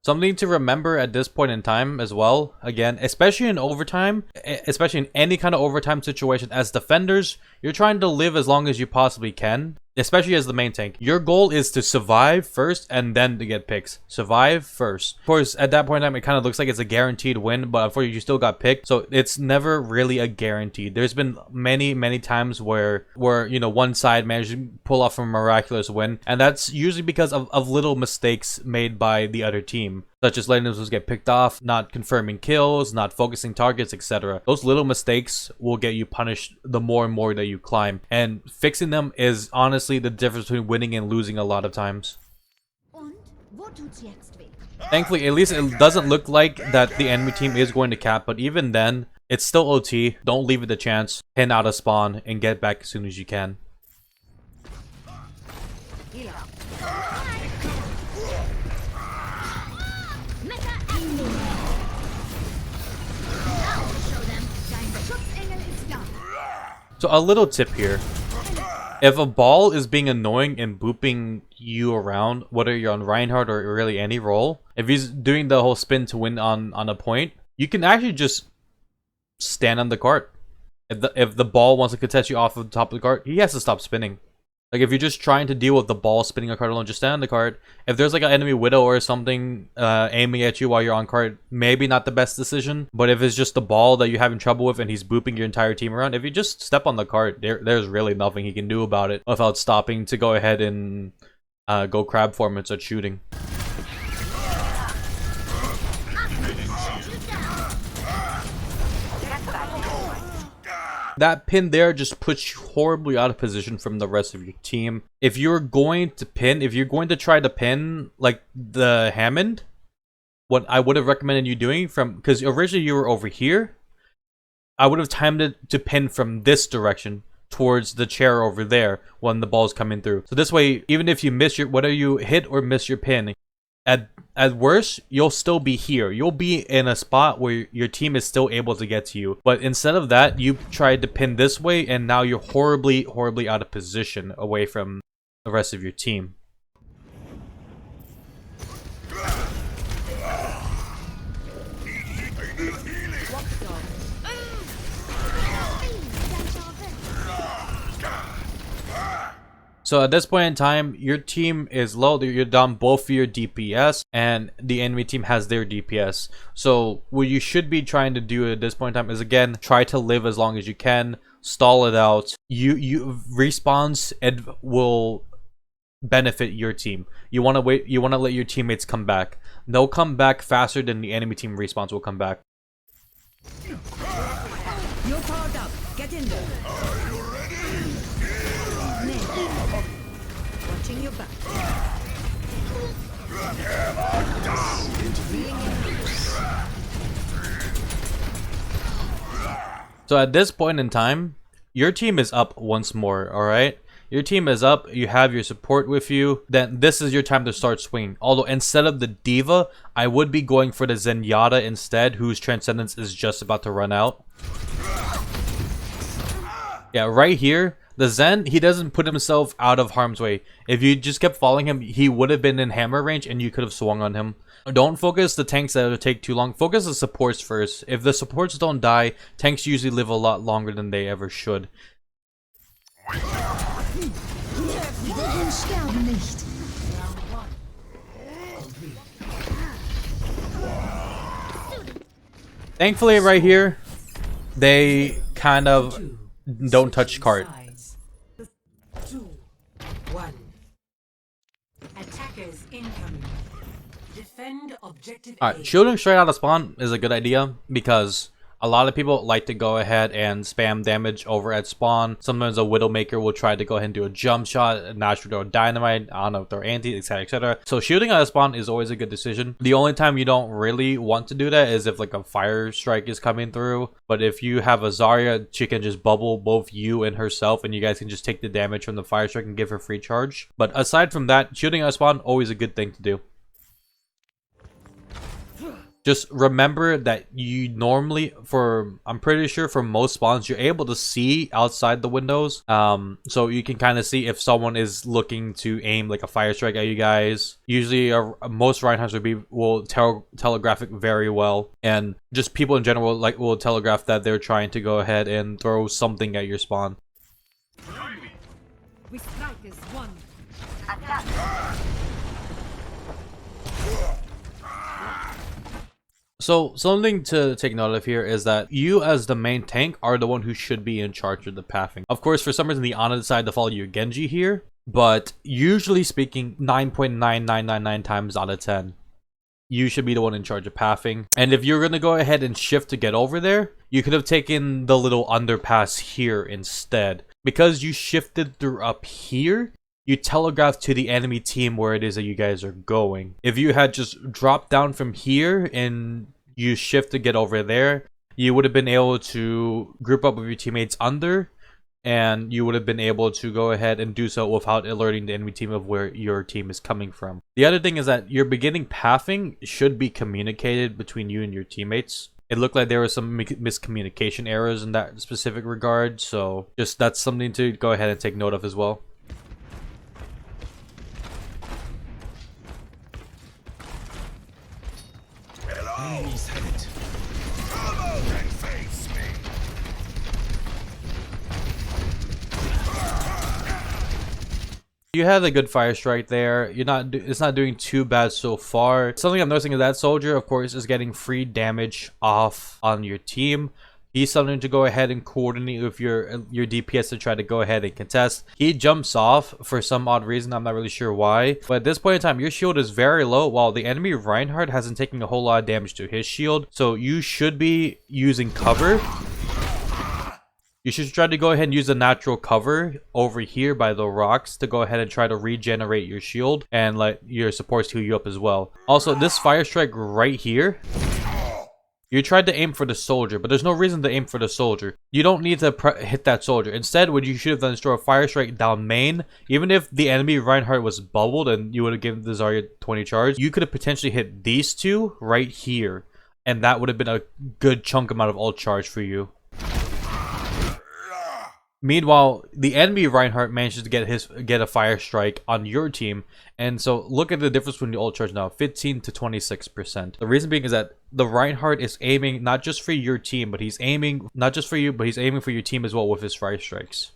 Something to remember at this point in time as well, again, especially in overtime, especially in any kind of overtime situation, as defenders, you're trying to live as long as you possibly can. especially as the main tank. Your goal is to survive first and then to get picks. Survive first. Of course, at that point in time, it kind of looks like it's a guaranteed win, but unfortunately, you still got picked. So it's never really a guarantee. There's been many times where you know, one side managed to pull off a miraculous win, and that's usually because of little mistakes made by the other team, such as letting themselves get picked off, not confirming kills, not focusing targets, etc. Those little mistakes will get you punished the more and more that you climb, and fixing them is honestly the difference between winning and losing a lot of times. Und wo tut's jetzt weh? Thankfully, at least it doesn't look like that the enemy team is going to cap, but even then, it's still OT. Don't leave it to chance. Pin out a spawn and get back as soon as you can. Healer. Meta Ende. I'll show them. Dein Schutzengel ist da. So a little tip here. If a ball is being annoying and booping you around, whether you're on Reinhardt or really any role, if he's doing the whole spin to win on a point, you can actually just stand on the cart. If the ball wants to contest you off of the top of the cart, he has to stop spinning. Like, if you're just trying to deal with the ball spinning a cart alone, just stand on the cart. If there's like an enemy widow or something aiming at you while you're on cart, maybe not the best decision. But if it's just the ball that you're having trouble with and he's booping your entire team around, if you just step on the cart, there's really nothing he can do about it without stopping to go ahead and go crab form and start shooting. That pin there just puts you horribly out of position from the rest of your team. If you're going to try to pin like the Hammond, what I would have recommended you doing because originally you were over here, I would have timed it to pin from this direction towards the chair over there when the ball's coming through. So this way, even if you miss whether you hit or miss your pin, at worst, you'll still be here. You'll be in a spot where your team is still able to get to you. But instead of that, you tried to pin this way, and now you're horribly out of position away from the rest of your team. So at this point in time, your team is low. You're down both of your DPS, and the enemy team has their DPS. So what you should be trying to do at this point in time is, again, try to live as long as you can, stall it out. You respawns and will benefit your team. You want to wait. You want to let your teammates come back. They'll come back faster than the enemy team respawns will come back. You're powered up. Get in there. Are you ready? Watching your back. So at this point in time, your team is up once more, alright? Your team is up, you have your support with you, then this is your time to start swinging. Although instead of the Diva, I would be going for the Zenyatta instead, whose Transcendence is just about to run out. Yeah, right here, the Zen, he doesn't put himself out of harm's way. If you just kept following him, he would have been in hammer range and you could have swung on him. Don't focus the tanks that will take too long. Focus the supports first. If the supports don't die, tanks usually live a lot longer than they ever should. Willen sterben nicht. Thankfully, right here, they kind of don't touch cart. 2, 1. Attackers incoming. Defend objective A. Alright, shooting straight out of spawn is a good idea because a lot of people like to go ahead and spam damage over at spawn. Sometimes a Widowmaker will try to go ahead and do a jump shot, a Nash will throw dynamite, I don't know, throw anti, etc, etc. So shooting out of spawn is always a good decision. The only time you don't really want to do that is if like a fire strike is coming through. But if you have a Zarya, she can just bubble both you and herself, and you guys can just take the damage from the fire strike and give her free charge. But aside from that, shooting out of spawn, always a good thing to do. Just remember that you normally, I'm pretty sure for most spawns, you're able to see outside the windows. So you can kind of see if someone is looking to aim like a fire strike at you guys. Usually most Reinhardts will telegraph it very well. And just people in general will telegraph that they're trying to go ahead and throw something at your spawn. We strike as one. So something to take note of here is that you as the main tank are the one who should be in charge of the pathing. Of course, for some reason the Ana decided to follow your Genji here, but usually speaking 9.9999 times out of 10, you should be the one in charge of pathing. And if you're going to go ahead and shift to get over there, you could have taken the little underpass here instead. Because you shifted through up here, you telegraph to the enemy team where it is that you guys are going. If you had just dropped down from here and you shift to get over there, you would have been able to group up with your teammates under, and you would have been able to go ahead and do so without alerting the enemy team of where your team is coming from. The other thing is that your beginning pathing should be communicated between you and your teammates. It looked like there were some miscommunication errors in that specific regard, so just that's something to go ahead and take note of as well. Come out and face me. You had a good fire strike there. It's not doing too bad so far. Something I'm noticing is that soldier, of course, is getting free damage off on your team. He's starting to go ahead and coordinate with your DPS to try to go ahead and contest. He jumps off for some odd reason. I'm not really sure why. But at this point in time, your shield is very low, while the enemy Reinhardt hasn't taken a whole lot of damage to his shield. So you should be using cover. You should try to go ahead and use a natural cover over here by the rocks to go ahead and try to regenerate your shield and let your supports heal you up as well. Also, this fire strike right here, you tried to aim for the soldier, but there's no reason to aim for the soldier. You don't need to hit that soldier. Instead, what you should have done is throw a fire strike down main. Even if the enemy Reinhardt was bubbled and you would have given the Zarya 20 charge, you could have potentially hit these two right here, and that would have been a good chunk amount of ult charge for you. Meanwhile, the enemy Reinhardt manages to get a fire strike on your team, and so look at the difference between the ult charge now, 15 to 26%. The reason being is that the Reinhardt is aiming not just for your team, but he's aiming not just for you, but he's aiming for your team as well with his fire strikes.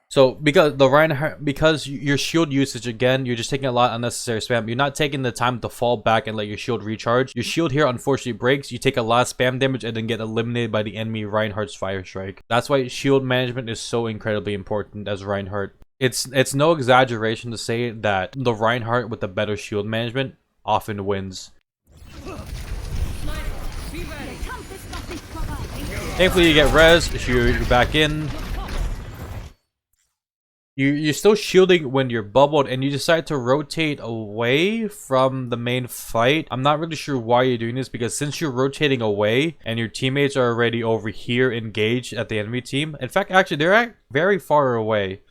So because your shield usage, again, you're just taking a lot of unnecessary spam. You're not taking the time to fall back and let your shield recharge. Your shield here unfortunately breaks. You take a lot of spam damage and then get eliminated by the enemy Reinhardt's fire strike. That's why shield management is so incredibly important as Reinhardt. It's no exaggeration to say that the Reinhardt with the better shield management often wins. Thankfully you get res, you're back in. You're still shielding when you're bubbled, and you decide to rotate away from the main fight. I'm not really sure why you're doing this, because since you're rotating away and your teammates are already over here engaged at the enemy team. In fact, actually, they're very far away.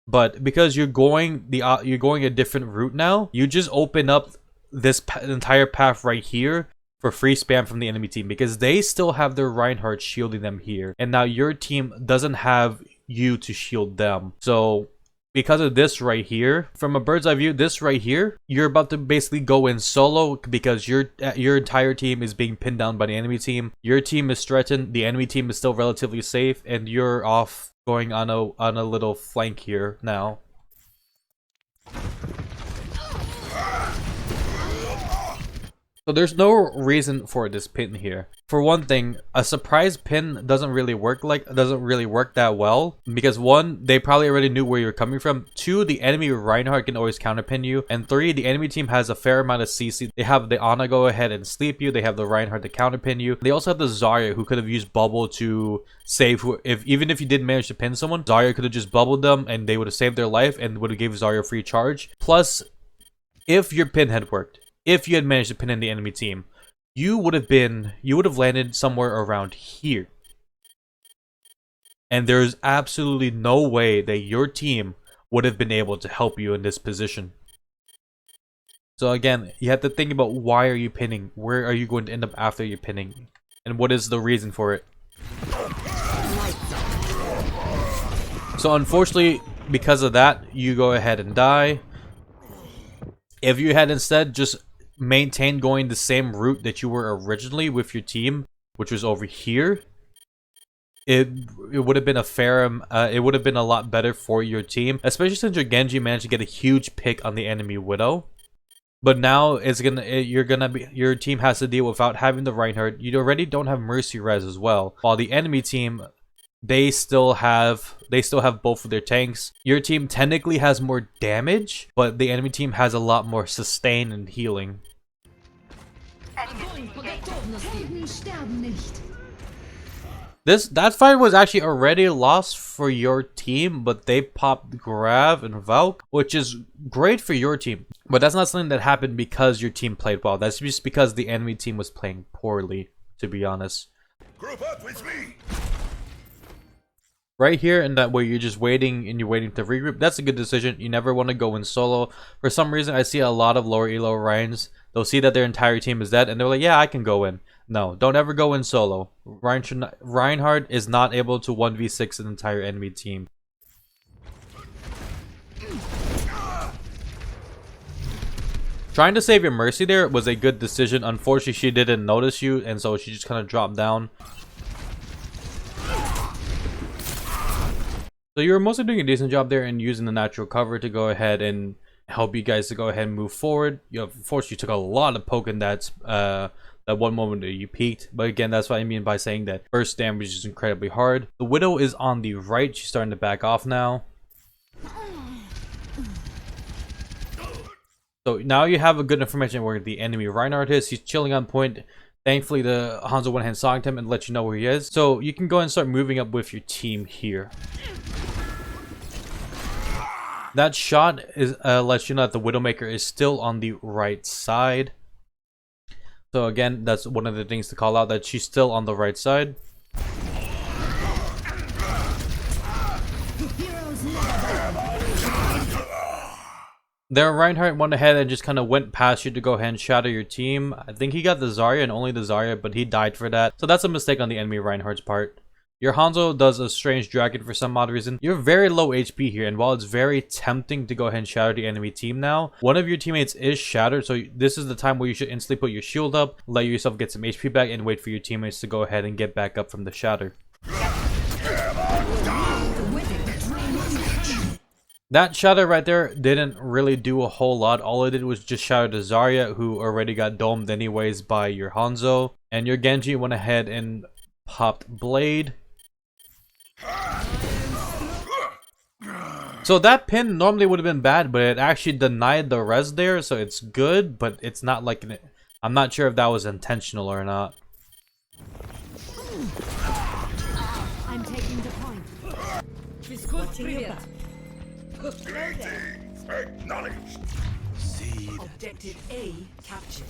But because you're going a different route now, you just open up this entire path right here for free spam from the enemy team, because they still have their Reinhardt shielding them here, and now your team doesn't have you to shield them. So because of this right here, from a bird's eye view, this right here, you're about to basically go in solo, because your entire team is being pinned down by the enemy team. Your team is threatened, the enemy team is still relatively safe, and you're off going on a little flank here now. So there's no reason for this pin here. For one thing, a surprise pin doesn't really work that well, because one, they probably already knew where you're coming from. Two, the enemy Reinhardt can always counterpin you. And three, the enemy team has a fair amount of CC. They have the Ana go ahead and sleep you. They have the Reinhardt to counterpin you. They also have the Zarya, who could have used bubble to save. Even if you didn't manage to pin someone, Zarya could have just bubbled them and they would have saved their life and would have gave Zarya free charge. Plus, if your pin had worked, if you had managed to pin in the enemy team, you would have landed somewhere around here. And there's absolutely no way that your team would have been able to help you in this position. So again, you have to think about, why are you pinning? Where are you going to end up after you're pinning? And what is the reason for it? So unfortunately, because of that, you go ahead and die. If you had instead just maintain going the same route that you were originally with your team, which was over here, it would have been it would have been a lot better for your team, especially since your Genji managed to get a huge pick on the enemy Widow. But now your team has to deal without having the Reinhardt. You already don't have Mercy Res as well, while the enemy team, they still have both of their tanks. Your team technically has more damage, but the enemy team has a lot more sustain and healing. Helden sterben nicht. That fight was actually already lost for your team, but they popped Grav and Valk, which is great for your team. But that's not something that happened because your team played well. That's just because the enemy team was playing poorly, to be honest. Group up with me. Right here, and that way you're just waiting and you're waiting to regroup. That's a good decision. You never want to go in solo. For some reason, I see a lot of lower elo Ryans. They'll see that their entire team is dead, and they're like, yeah, I can go in. No, don't ever go in solo. Reinhardt is not able to 1v6 an entire enemy team. Trying to save your Mercy there was a good decision. Unfortunately, she didn't notice you, and so she just kind of dropped down. So you were mostly doing a decent job there and using the natural cover to go ahead and help you guys to go ahead and move forward. You unfortunately took a lot of poke in that one moment that you peaked, but again, that's what I mean by saying that burst damage is incredibly hard. The Widow is on the right. She's starting to back off now. So now you have a good information where the enemy Reinhardt is. He's chilling on point. Thankfully, the Hanzo went ahead and socked him and let you know where he is. So you can go and start moving up with your team here. That shot is lets you know that the Widowmaker is still on the right side. So again, that's one of the things to call out, that she's still on the right side. There, Reinhardt went ahead and just kind of went past you to go ahead and shatter your team. I think he got the Zarya and only the Zarya, but he died for that. So that's a mistake on the enemy Reinhardt's part. Your Hanzo does a strange dragon for some odd reason. You're very low HP here, and while it's very tempting to go ahead and shatter the enemy team now, one of your teammates is shattered, so this is the time where you should instantly put your shield up, let yourself get some HP back, and wait for your teammates to go ahead and get back up from the shatter. That shatter right there didn't really do a whole lot. All it did was just shatter the Zarya, who already got domed anyways by your Hanzo, and your Genji went ahead and popped Blade. So that pin normally would have been bad, but it actually denied the res there, so it's good, but it's not like I'm not sure if that was intentional or not. I'm taking the point. Greetings. Acknowledged. Objective A captured.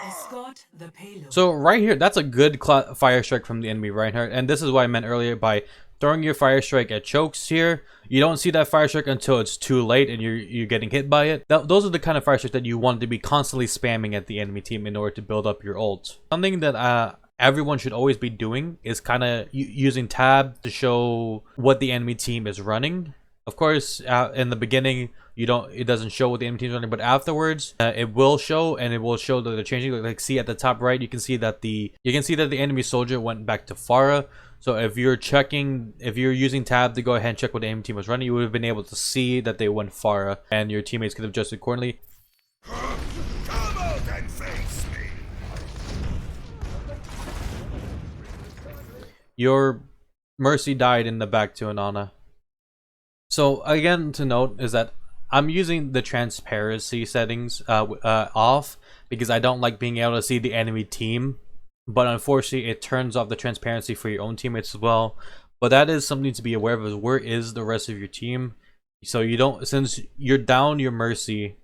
Escort the payload. So right here, that's a good fire strike from the enemy Reinhardt, and this is what I meant earlier by throwing your fire strike at chokes here. You don't see that fire strike until it's too late and you're getting hit by it. Those are the kind of fire strikes that you want to be constantly spamming at the enemy team in order to build up your ult. Something that everyone should always be doing is kind of using tab to show what the enemy team is running. Of course, in the beginning, it doesn't show what the enemy team is running, but afterwards, it will show, and it will show that they're changing. Like, see at the top right, you can see that the enemy soldier went back to Pharah. So if you're using tab to go ahead and check what the enemy team was running, you would have been able to see that they went Pharah, and your teammates could have adjusted accordingly. Come out and face me. Your Mercy died in the back to an Ana. So again, to note is that I'm using the transparency settings off because I don't like being able to see the enemy team. But unfortunately, it turns off the transparency for your own teammates as well. But that is something to be aware of, is where is the rest of your team? So you don't, since you're down your Mercy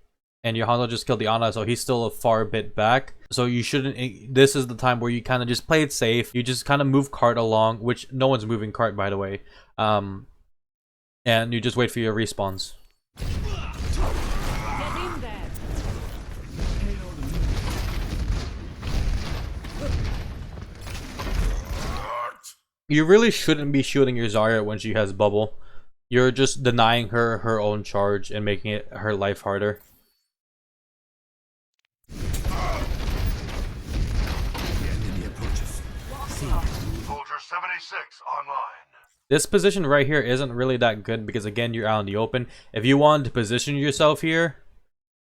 and your Hanzo just killed the Ana, so he's still a far bit back. So you shouldn't, this is the time where you kind of just play it safe. You just kind of move cart along, which no one's moving cart, by the way. And you just wait for your respawns. You really shouldn't be shielding your Zarya when she has bubble. You're just denying her her own charge and making it her life harder. 76 online. This position right here isn't really that good because again, you're out in the open. If you wanted to position yourself here,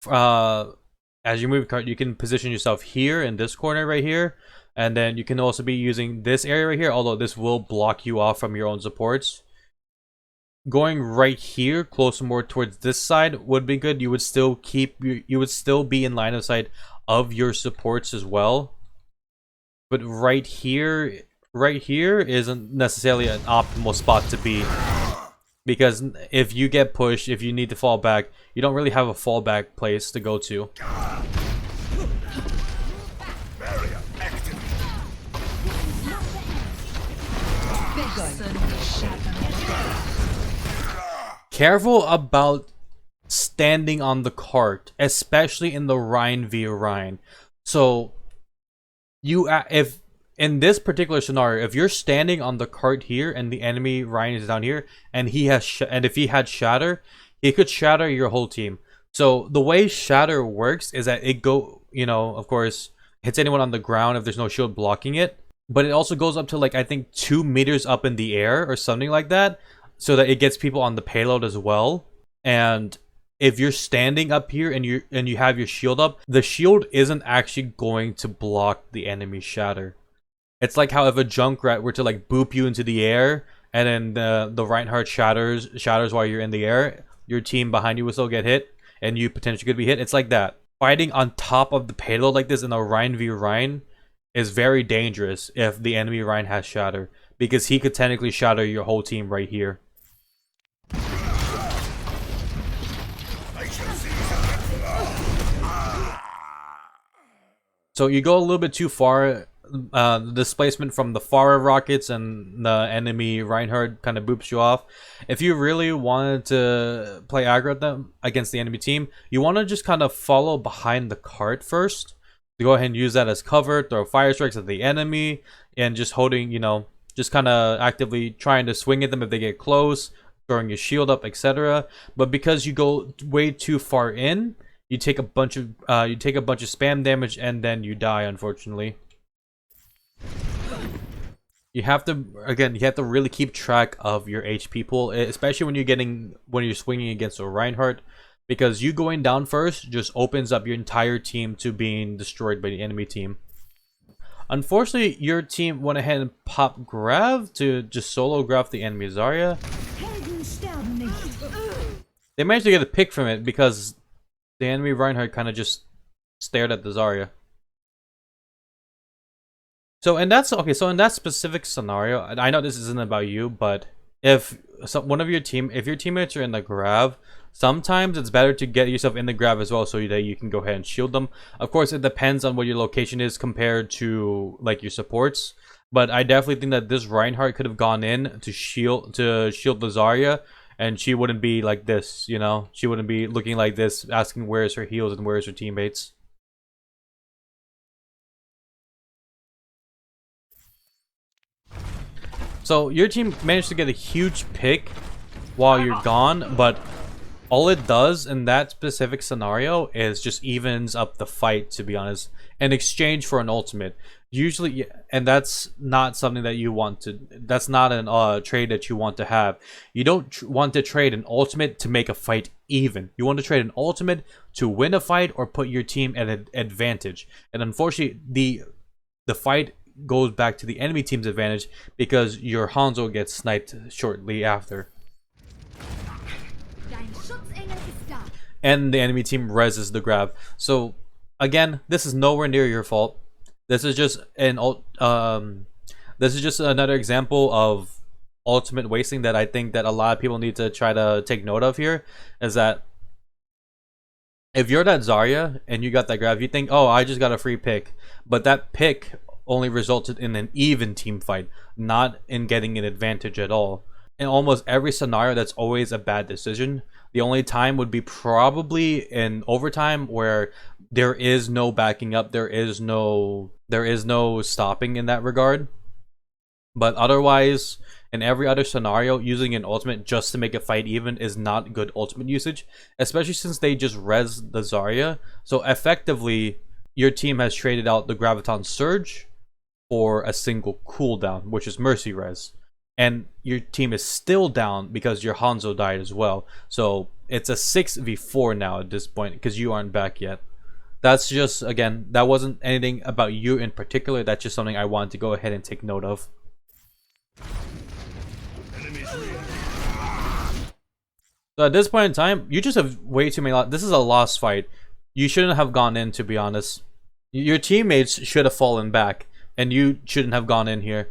as you move your card, you can position yourself here in this corner right here, and then you can also be using this area right here, although this will block you off from your own supports. Going right here, closer more towards this side would be good. You would still be in line of sight of your supports as well. But right here isn't necessarily an optimal spot to be. Because if you get pushed, if you need to fall back, you don't really have a fallback place to go to. Barrier activated. Careful about standing on the cart, especially in the Rhine v Rhine. So, if in this particular scenario, if you're standing on the cart here and the enemy Rhine is down here, and if he had shatter, he could shatter your whole team. So the way shatter works is that it of course, hits anyone on the ground if there's no shield blocking it, but it also goes up to like I think 2 meters up in the air or something like that, so that it gets people on the payload as well. And if you're standing up here and you have your shield up, the shield isn't actually going to block the enemy shatter. It's like how if a Junkrat were to like boop you into the air, and then the Reinhardt shatters while you're in the air, your team behind you will still get hit, and you potentially could be hit. It's like that. Fighting on top of the payload like this in a Rhine v Rhine is very dangerous if the enemy Rhine has shatter, because he could technically shatter your whole team right here. So you go a little bit too far. The displacement from the far rockets and the enemy Reinhardt kind of boops you off. If you really wanted to play aggro them against the enemy team, you want to just kind of follow behind the cart first. To go ahead and use that as cover, throw fire strikes at the enemy, and just holding, just kind of actively trying to swing at them if they get close, throwing your shield up, etc. But because you go way too far in, you take a bunch of spam damage and then you die, unfortunately. You have to really keep track of your HP pool, especially when you're swinging against a Reinhardt, because you going down first just opens up your entire team to being destroyed by the enemy team. Unfortunately, your team went ahead and popped Grav to just solo Grav the enemy Zarya. They managed to get a pick from it because the enemy Reinhardt kind of just stared at the Zarya. So in that specific scenario, I know this isn't about you, but if your teammates are in the Grav, sometimes it's better to get yourself in the Grav as well, so that you can go ahead and shield them. Of course, it depends on what your location is compared to like your supports, but I definitely think that this Reinhardt could have gone in to shield the Zarya, and she wouldn't be like this, she wouldn't be looking like this, asking where's her heals and where's her teammates. So your team managed to get a huge pick while you're gone, but all it does in that specific scenario is just evens up the fight, to be honest, in exchange for an ultimate. Usually, and that's not something that you want to, that's not a trade that you want to have. You don't want to trade an ultimate to make a fight even. You want to trade an ultimate to win a fight or put your team at an advantage. And unfortunately, the fight goes back to the enemy team's advantage because your Hanzo gets sniped shortly after. And the enemy team reses the Grav. So again, this is nowhere near your fault. This is just another example of ultimate wasting that I think that a lot of people need to try to take note of here. Is that if you're that Zarya and you got that Grav, you think, oh, I just got a free pick. But that pick only resulted in an even team fight, not in getting an advantage at all. In almost every scenario, that's always a bad decision. The only time would be probably in overtime, where there is no backing up, there is no stopping in that regard. But otherwise, in every other scenario, using an ultimate just to make a fight even is not good ultimate usage, especially since they just res the Zarya. So effectively, your team has traded out the Graviton Surge for a single cooldown, which is Mercy Res. And your team is still down because your Hanzo died as well. So it's a 6v4 now at this point because you aren't back yet. That's just, again, that wasn't anything about you in particular. That's just something I wanted to go ahead and take note of. So at this point in time, you just have way too many. This is a lost fight. You shouldn't have gone in, to be honest. Your teammates should have fallen back, and you shouldn't have gone in here.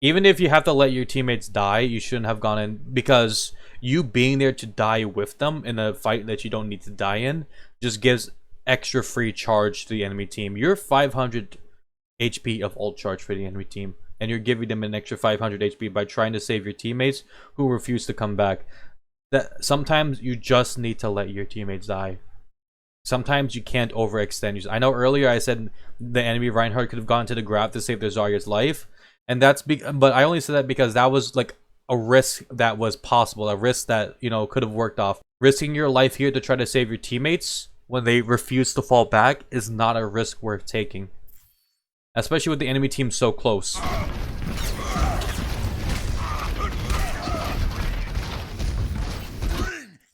Even if you have to let your teammates die, you shouldn't have gone in, because you being there to die with them in a fight that you don't need to die in just gives extra free charge to the enemy team. You're 500 HP of ult charge for the enemy team, and you're giving them an extra 500 HP by trying to save your teammates who refuse to come back. That sometimes you just need to let your teammates die. Sometimes you can't overextend. I know earlier I said the enemy Reinhardt could have gone to the grab to save their Zarya's life, and that's but I only said that because that was like a risk that was possible, a risk that, you know, could have worked off. Risking your life here to try to save your teammates when they refuse to fall back is not a risk worth taking, especially with the enemy team so close.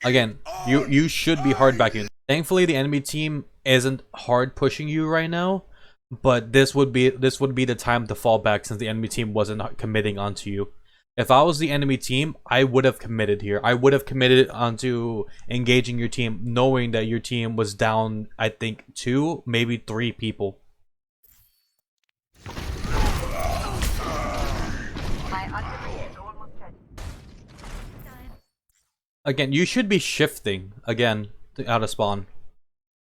Again, you should be hard backing. Thankfully, the enemy team isn't hard pushing you right now, but this would be the time to fall back since the enemy team wasn't committing onto you. If I was the enemy team, I would have committed here. I would have committed onto engaging your team, knowing that your team was down, I think, 2, maybe 3 people. Again, you should be shifting again out of spawn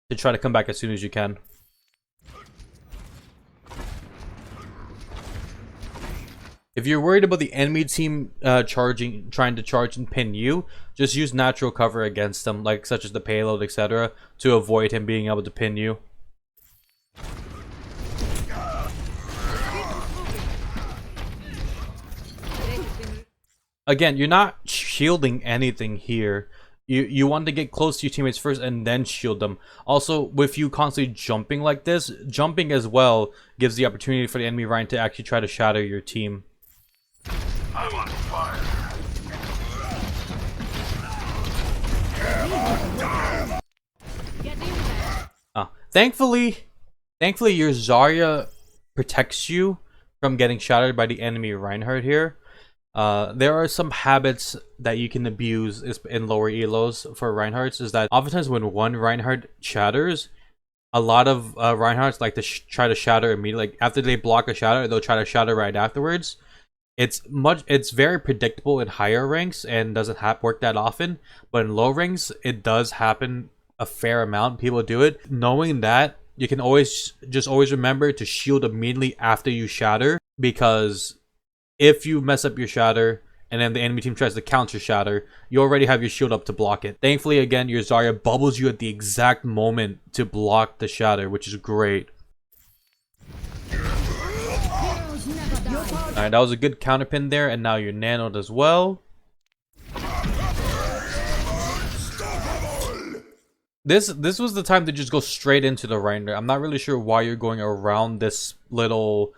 to try to come back as soon as you can. If you're worried about the enemy team trying to charge and pin you, just use natural cover against them, like such as the payload, etc., to avoid him being able to pin you. Again, you're not shielding anything here. You want to get close to your teammates first and then shield them. Also, with you constantly jumping like this, jumping as well gives the opportunity for the enemy Ryan to actually try to shatter your team. I'm on fire. Thankfully your Zarya protects you from getting shattered by the enemy Reinhardt here. There are some habits that you can abuse in lower elos for Reinhardts, is that oftentimes when one Reinhardt shatters, a lot of Reinhardts like to try to shatter immediately. Like after they block a shatter, they'll try to shatter right afterwards. It's very predictable in higher ranks and doesn't work that often, but in low ranks it does happen a fair amount. People do it. Knowing that, you can always remember to shield immediately after you shatter, because if you mess up your shatter and then the enemy team tries to counter shatter, you already have your shield up to block it. Thankfully, again, your Zarya bubbles you at the exact moment to block the shatter, which is great. Alright, that was a good counterpin there, and now you're nanoed as well. This was the time to just go straight into the Reinhardt. I'm not really sure why you're going around this little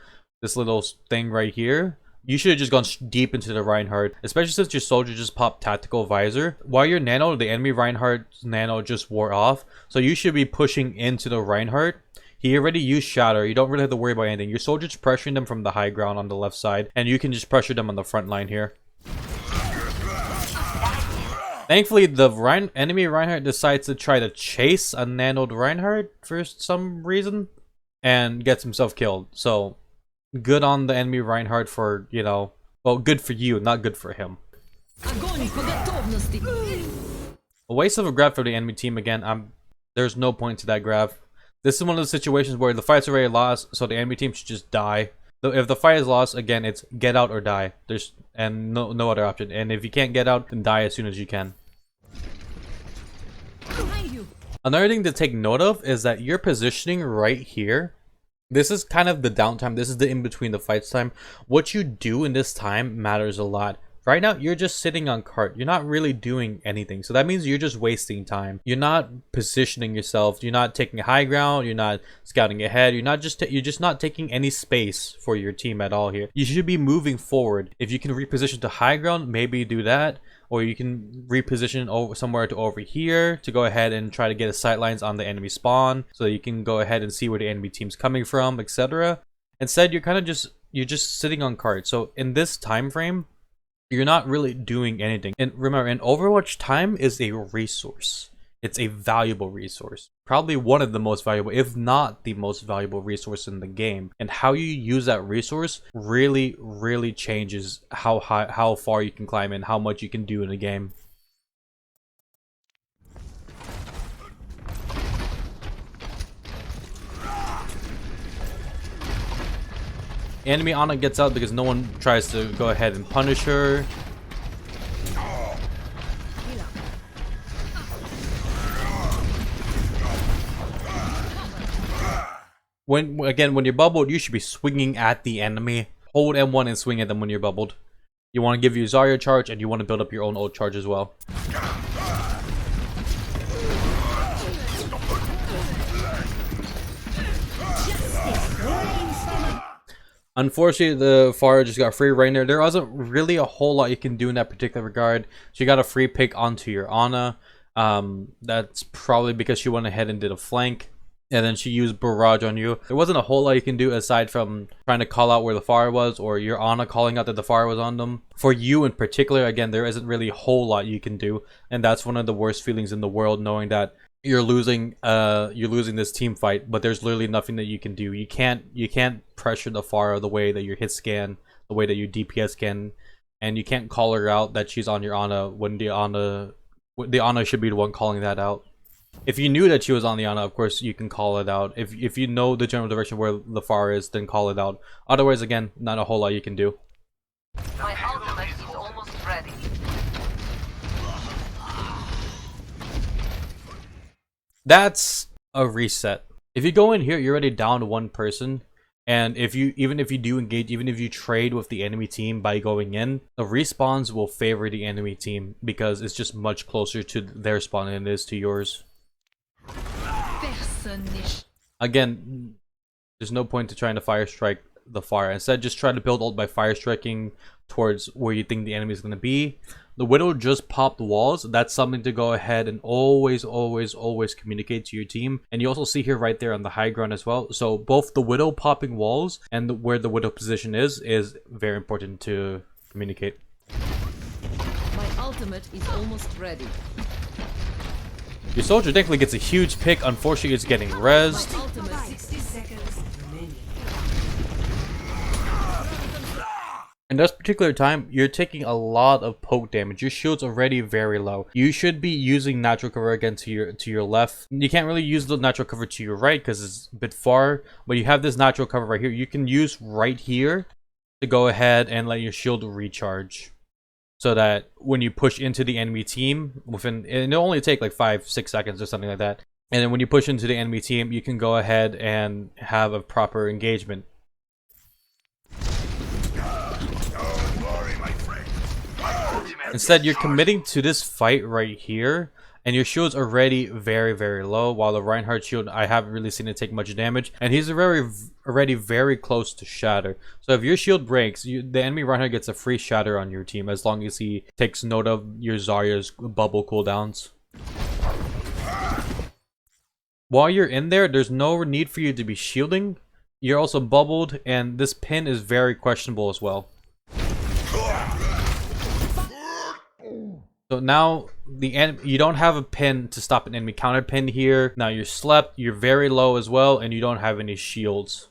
thing right here. You should have just gone deep into the Reinhardt, especially since your soldier just popped tactical visor. While you're nano, the enemy Reinhardt's nano just wore off, so you should be pushing into the Reinhardt. He already used shatter. You don't really have to worry about anything. Your soldier's pressuring them from the high ground on the left side, and you can just pressure them on the front line here. Thankfully, the enemy Reinhardt decides to try to chase a nanoed Reinhardt for some reason and gets himself killed. So good on the enemy Reinhardt for, you know, well, good for you, not good for him. A waste of a grab for the enemy team again. There's no point to that grab. This is one of the situations where the fight's already lost, so the enemy team should just die. If the fight is lost, again, it's get out or die. There's no other option. And if you can't get out, then die as soon as you can. Another thing to take note of is that your positioning right here. This is kind of the downtime. This is the in between the fights time. What you do in this time matters a lot. Right now, you're just sitting on cart. You're not really doing anything. So that means you're just wasting time. You're not positioning yourself. You're not taking high ground. You're not scouting ahead. You're just not taking any space for your team at all here. You should be moving forward. If you can reposition to high ground, maybe do that. Or you can reposition over somewhere to over here to go ahead and try to get a sightlines on the enemy spawn, so that you can go ahead and see where the enemy team's coming from, etc. Instead, you're just sitting on cart. So in this time frame, you're not really doing anything. And remember, in Overwatch, time is a resource. It's a valuable resource. Probably one of the most valuable, if not the most valuable resource in the game. And how you use that resource really, really changes how far you can climb and how much you can do in a game. Enemy Ana gets out because no one tries to go ahead and punish her. When you're bubbled, you should be swinging at the enemy. Hold M1 and swing at them when you're bubbled. You want to give your Zarya charge, and you want to build up your own ult charge as well. Unfortunately, the Pharah just got free right there. There wasn't really a whole lot you can do in that particular regard. She got a free pick onto your Ana. That's probably because she went ahead and did a flank. And then she used barrage on you. There wasn't a whole lot you can do aside from trying to call out where the Pharah was, or your Ana calling out that the Pharah was on them. For you in particular, again, there isn't really a whole lot you can do. And that's one of the worst feelings in the world, knowing that you're losing this team fight, but there's literally nothing that you can do. You can't pressure the Pharah the way that your hit scan, the way that your DPS can, and you can't call her out that she's on your Ana when the Ana should be the one calling that out. If you knew that she was on the Ana, of course you can call it out. If you know the general direction where the Pharah is, then call it out. Otherwise, again, not a whole lot you can do. My ultimate is almost ready. That's a reset. If you go in here, you're already down to one person. And even if you do engage, even if you trade with the enemy team by going in, the respawns will favor the enemy team because it's just much closer to their spawn than it is to yours. Again, there's no point to trying to fire strike the Pharah. Instead, just try to build ult by fire striking towards where you think the enemy is going to be. The Widow just popped walls. That's something to go ahead and always communicate to your team. And you also see here right there on the high ground as well. So both the Widow popping walls and where the Widow position is very important to communicate. My ultimate is almost ready. Your soldier thankfully gets a huge pick. Unfortunately, it's getting rezzed. 60 seconds remaining. In this particular time, you're taking a lot of poke damage. Your shield's already very low. You should be using natural cover again to your left. You can't really use the natural cover to your right because it's a bit far, but you have this natural cover right here. You can use right here to go ahead and let your shield recharge, so that when you push into the enemy team, it'll only take like 5-6 seconds or something like that. And then when you push into the enemy team, you can go ahead and have a proper engagement. Instead, you're committing to this fight right here, and your shield's already very low, while the Reinhardt shield, I haven't really seen it take much damage, and he's already very close to shatter. So if your shield breaks, the enemy Reinhardt gets a free shatter on your team, as long as he takes note of your Zarya's bubble cooldowns. While you're in there, there's no need for you to be shielding. You're also bubbled, and this pin is very questionable as well. So now you don't have a pin to stop an enemy counter pin here. Now you're slept, you're very low as well, and you don't have any shields.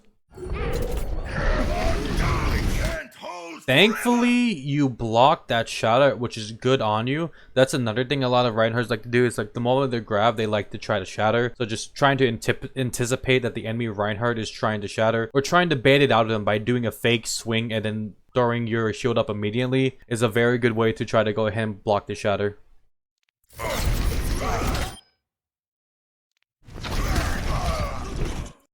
Thankfully, you blocked that shatter, which is good on you. That's another thing a lot of Reinhardts like to do, is like the moment they're grabbed, they like to try to shatter. So just trying to anticipate that the enemy Reinhardt is trying to shatter, or trying to bait it out of them by doing a fake swing and then throwing your shield up immediately, is a very good way to try to go ahead and block the shatter.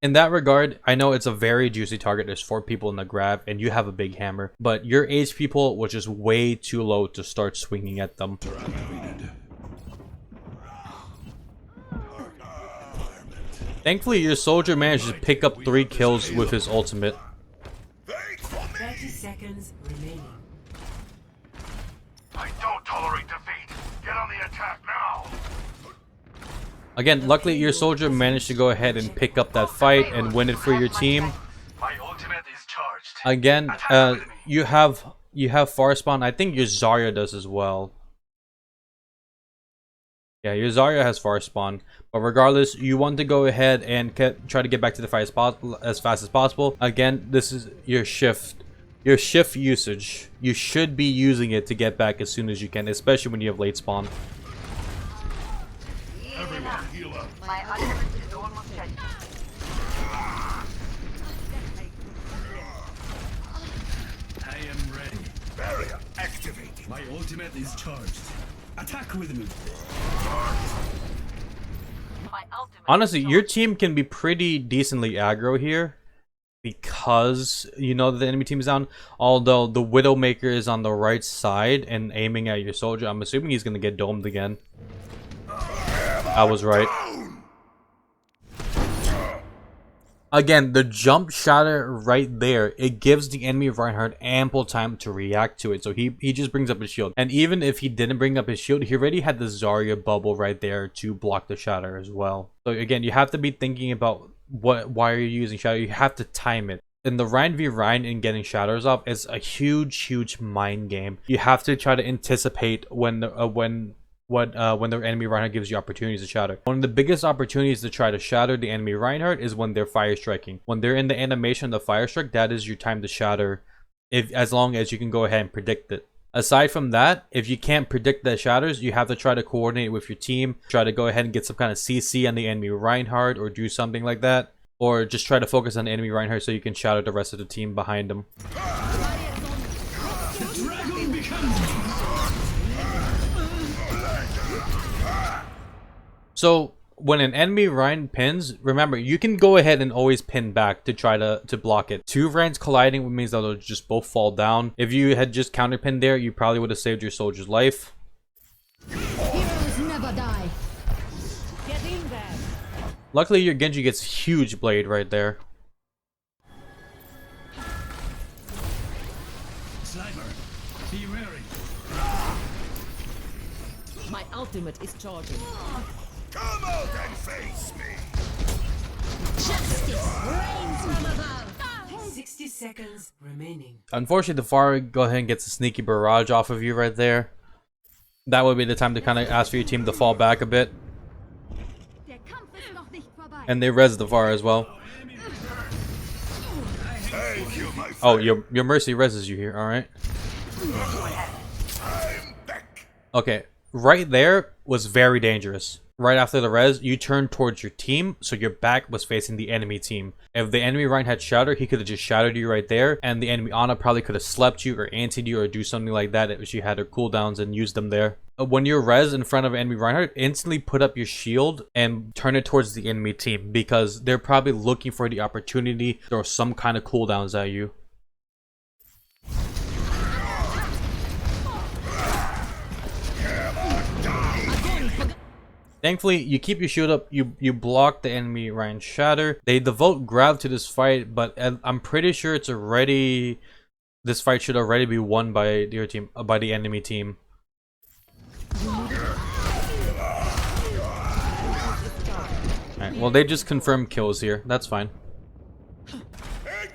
In that regard, I know it's a very juicy target. There's 4 people in the grab and you have a big hammer, but your HP pool was just way too low to start swinging at them. Thankfully, your soldier managed to pick up 3 kills with his ultimate. 30 seconds remaining. I don't tolerate defeat. Get on the attack now. Again, luckily your soldier managed to go ahead and pick up that fight and win it for your team. My ultimate is charged. Again, you have far spawn. I think your Zarya does as well. Yeah, your Zarya has far spawn, but regardless, you want to go ahead and try to get back to the fight as fast as possible. Again, this is your shift usage. You should be using it to get back as soon as you can, especially when you have late spawn. Everyone heal up. My ultimate is almost ready. I am ready. Barrier activated. My ultimate is charged. Attack with me. My ultimate Honestly, is your charged. team can be pretty decently aggro here because you know that the enemy team is down. Although the Widowmaker is on the right side and aiming at your soldier, I'm assuming he's gonna get domed again. I was right. Again, the jump shatter right there, it gives the enemy Reinhardt ample time to react to it. So he just brings up his shield. And even if he didn't bring up his shield, he already had the Zarya bubble right there to block the shatter as well. So again, you have to be thinking about why are you using shatter. You have to time it. In the Rein v Rein and getting shatters off is a huge mind game. You have to try to anticipate when the enemy Reinhardt gives you opportunities to shatter. One of the biggest opportunities to try to shatter the enemy Reinhardt is when they're fire striking. When they're in the animation of the fire strike, that is your time to shatter, as long as you can go ahead and predict it. Aside from that, if you can't predict the shatters, you have to try to coordinate with your team, try to go ahead and get some kind of CC on the enemy Reinhardt or do something like that, or just try to focus on the enemy Reinhardt so you can shatter the rest of the team behind them. The dragon becomes. So when an enemy Rein pins, remember you can go ahead and always pin back to try to block it. 2 Reins colliding means that they'll just both fall down. If you had just counter pinned there, you probably would have saved your soldier's life. Heroes never die. Get in there. Luckily your Genji gets huge blade right there. Sniper, be wary. My ultimate is charging. Come out and face me. Justice reigns from above. 60 seconds remaining. Unfortunately, the Pharah go ahead and gets a sneaky barrage off of you right there. That would be the time to kind of ask for your team to fall back a bit. Der Kampf ist noch nicht vorbei. And they res the Pharah as well. Thank you, my friend. Oh, your Mercy reses you here, alright? I'm back. Okay, right there was very dangerous. Right after the res, you turned towards your team, so your back was facing the enemy team. If the enemy Rein had Shatter, he could have just shattered you right there, and the enemy Ana probably could have slept you or antied you or do something like that if she had her cooldowns and used them there. When you're res in front of enemy Reinhardt, instantly put up your shield and turn it towards the enemy team because they're probably looking for the opportunity to throw some kind of cooldowns at you. Thankfully, you keep your shield up, you block the enemy Rein Shatter. They devote Grav to this fight, but I'm pretty sure it's already... This fight should already be won by your team, by the enemy team. Alright, well they just confirmed kills here. That's fine.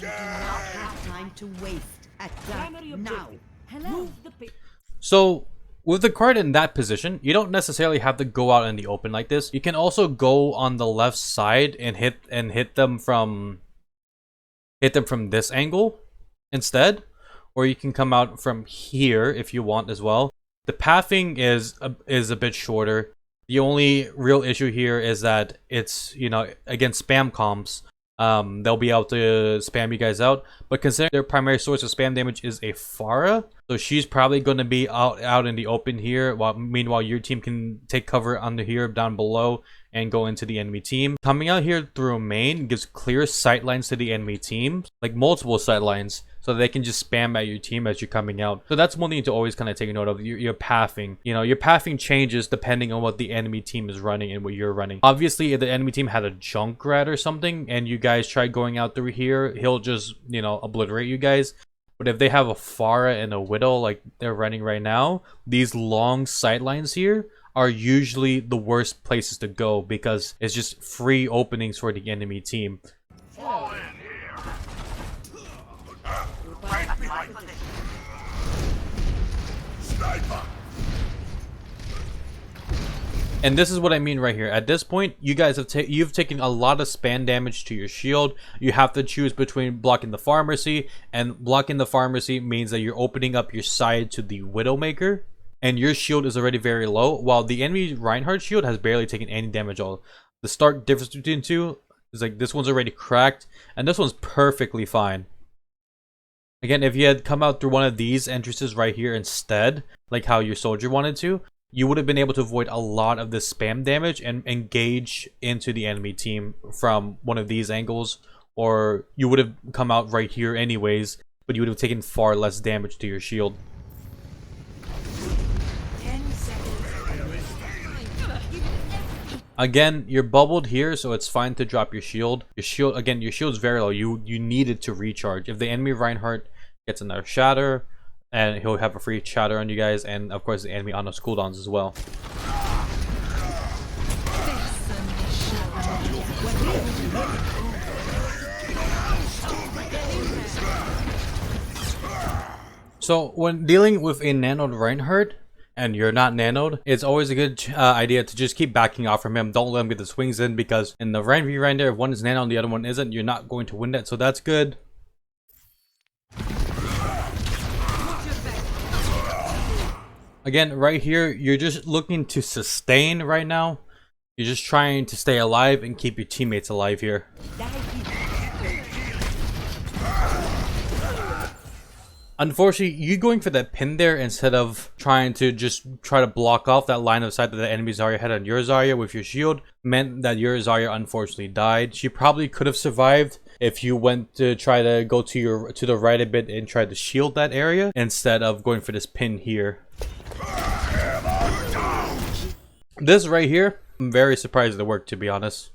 Time to waste. Attack now. Hello. So, with the card in that position, you don't necessarily have to go out in the open like this. You can also go on the left side and hit them from this angle instead, or you can come out from here if you want as well. The pathing is a bit shorter. The only real issue here is that it's, you know, against spam comps, they'll be able to spam you guys out. But considering their primary source of spam damage is a Pharah, So she's probably going to be out in the open here, while meanwhile your team can take cover under here down below and go into the enemy team. Coming out here through main gives clear sight lines to the enemy team, like multiple sight lines, so they can just spam at your team as you're coming out. So that's one thing to always kind of take note of. Your pathing. You know, your pathing changes depending on what the enemy team is running and what you're running. Obviously, if the enemy team had a Junkrat or something and you guys try going out through here, he'll just, you know, obliterate you guys. But if they have a Pharah and a Widow like they're running right now, these long sight lines here are usually the worst places to go because it's just free openings for the enemy team. Fall in here. Sniper. And this is what I mean right here. At this point, you guys have you've taken a lot of spam damage to your shield. You have to choose between blocking the pharmacy, and blocking the pharmacy means that you're opening up your side to the Widowmaker, and your shield is already very low, while the enemy Reinhardt shield has barely taken any damage at all. The stark difference between the two is like this one's already cracked, and this one's perfectly fine. Again, if you had come out through one of these entrances right here instead, like how your soldier wanted to, you would have been able to avoid a lot of this spam damage and engage into the enemy team from one of these angles, or you would have come out right here anyways, but you would have taken far less damage to your shield. 10 seconds. Again, you're bubbled here, so it's fine to drop your shield. Your shield, again, your shield's very low. You need it to recharge. If the enemy Reinhardt gets another shatter, and he'll have a free shatter on you guys, and of course the enemy on those cooldowns as well. So when dealing with a nanoed Reinhardt, and you're not nanoed, it's always a good idea to just keep backing off from him. Don't let him get the swings in, because in the Rein v right there, if one is nanoed and the other one isn't, you're not going to win that, so that's good. Again, right here, you're just looking to sustain right now. You're just trying to stay alive and keep your teammates alive here. Unfortunately, you going for that pin there instead of trying to just try to block off that line of sight that the enemy Zarya had on your Zarya with your shield meant that your Zarya unfortunately died. She probably could have survived if you went to try to go to the right a bit and try to shield that area instead of going for this pin here. This right here, I'm very surprised it worked, to be honest.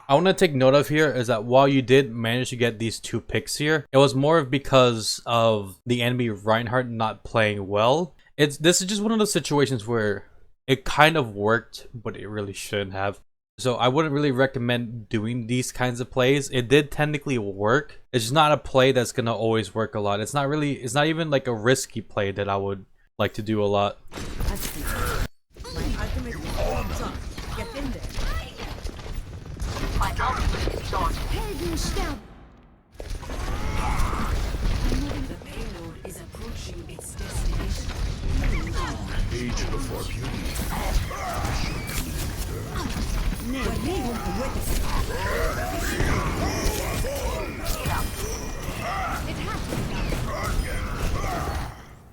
I want to take note of here is that while you did manage to get these 2 picks here, it was more because of the enemy Reinhardt not playing well. This is just one of those situations where it kind of worked, but it really shouldn't have. So I wouldn't really recommend doing these kinds of plays. It did technically work. It's just not a play that's gonna always work a lot. It's not even like a risky play that I would like to do a lot. My ultimate is warmed up. Get in there. My ultimate is charged. The payload is approaching its destination. Age before beauty.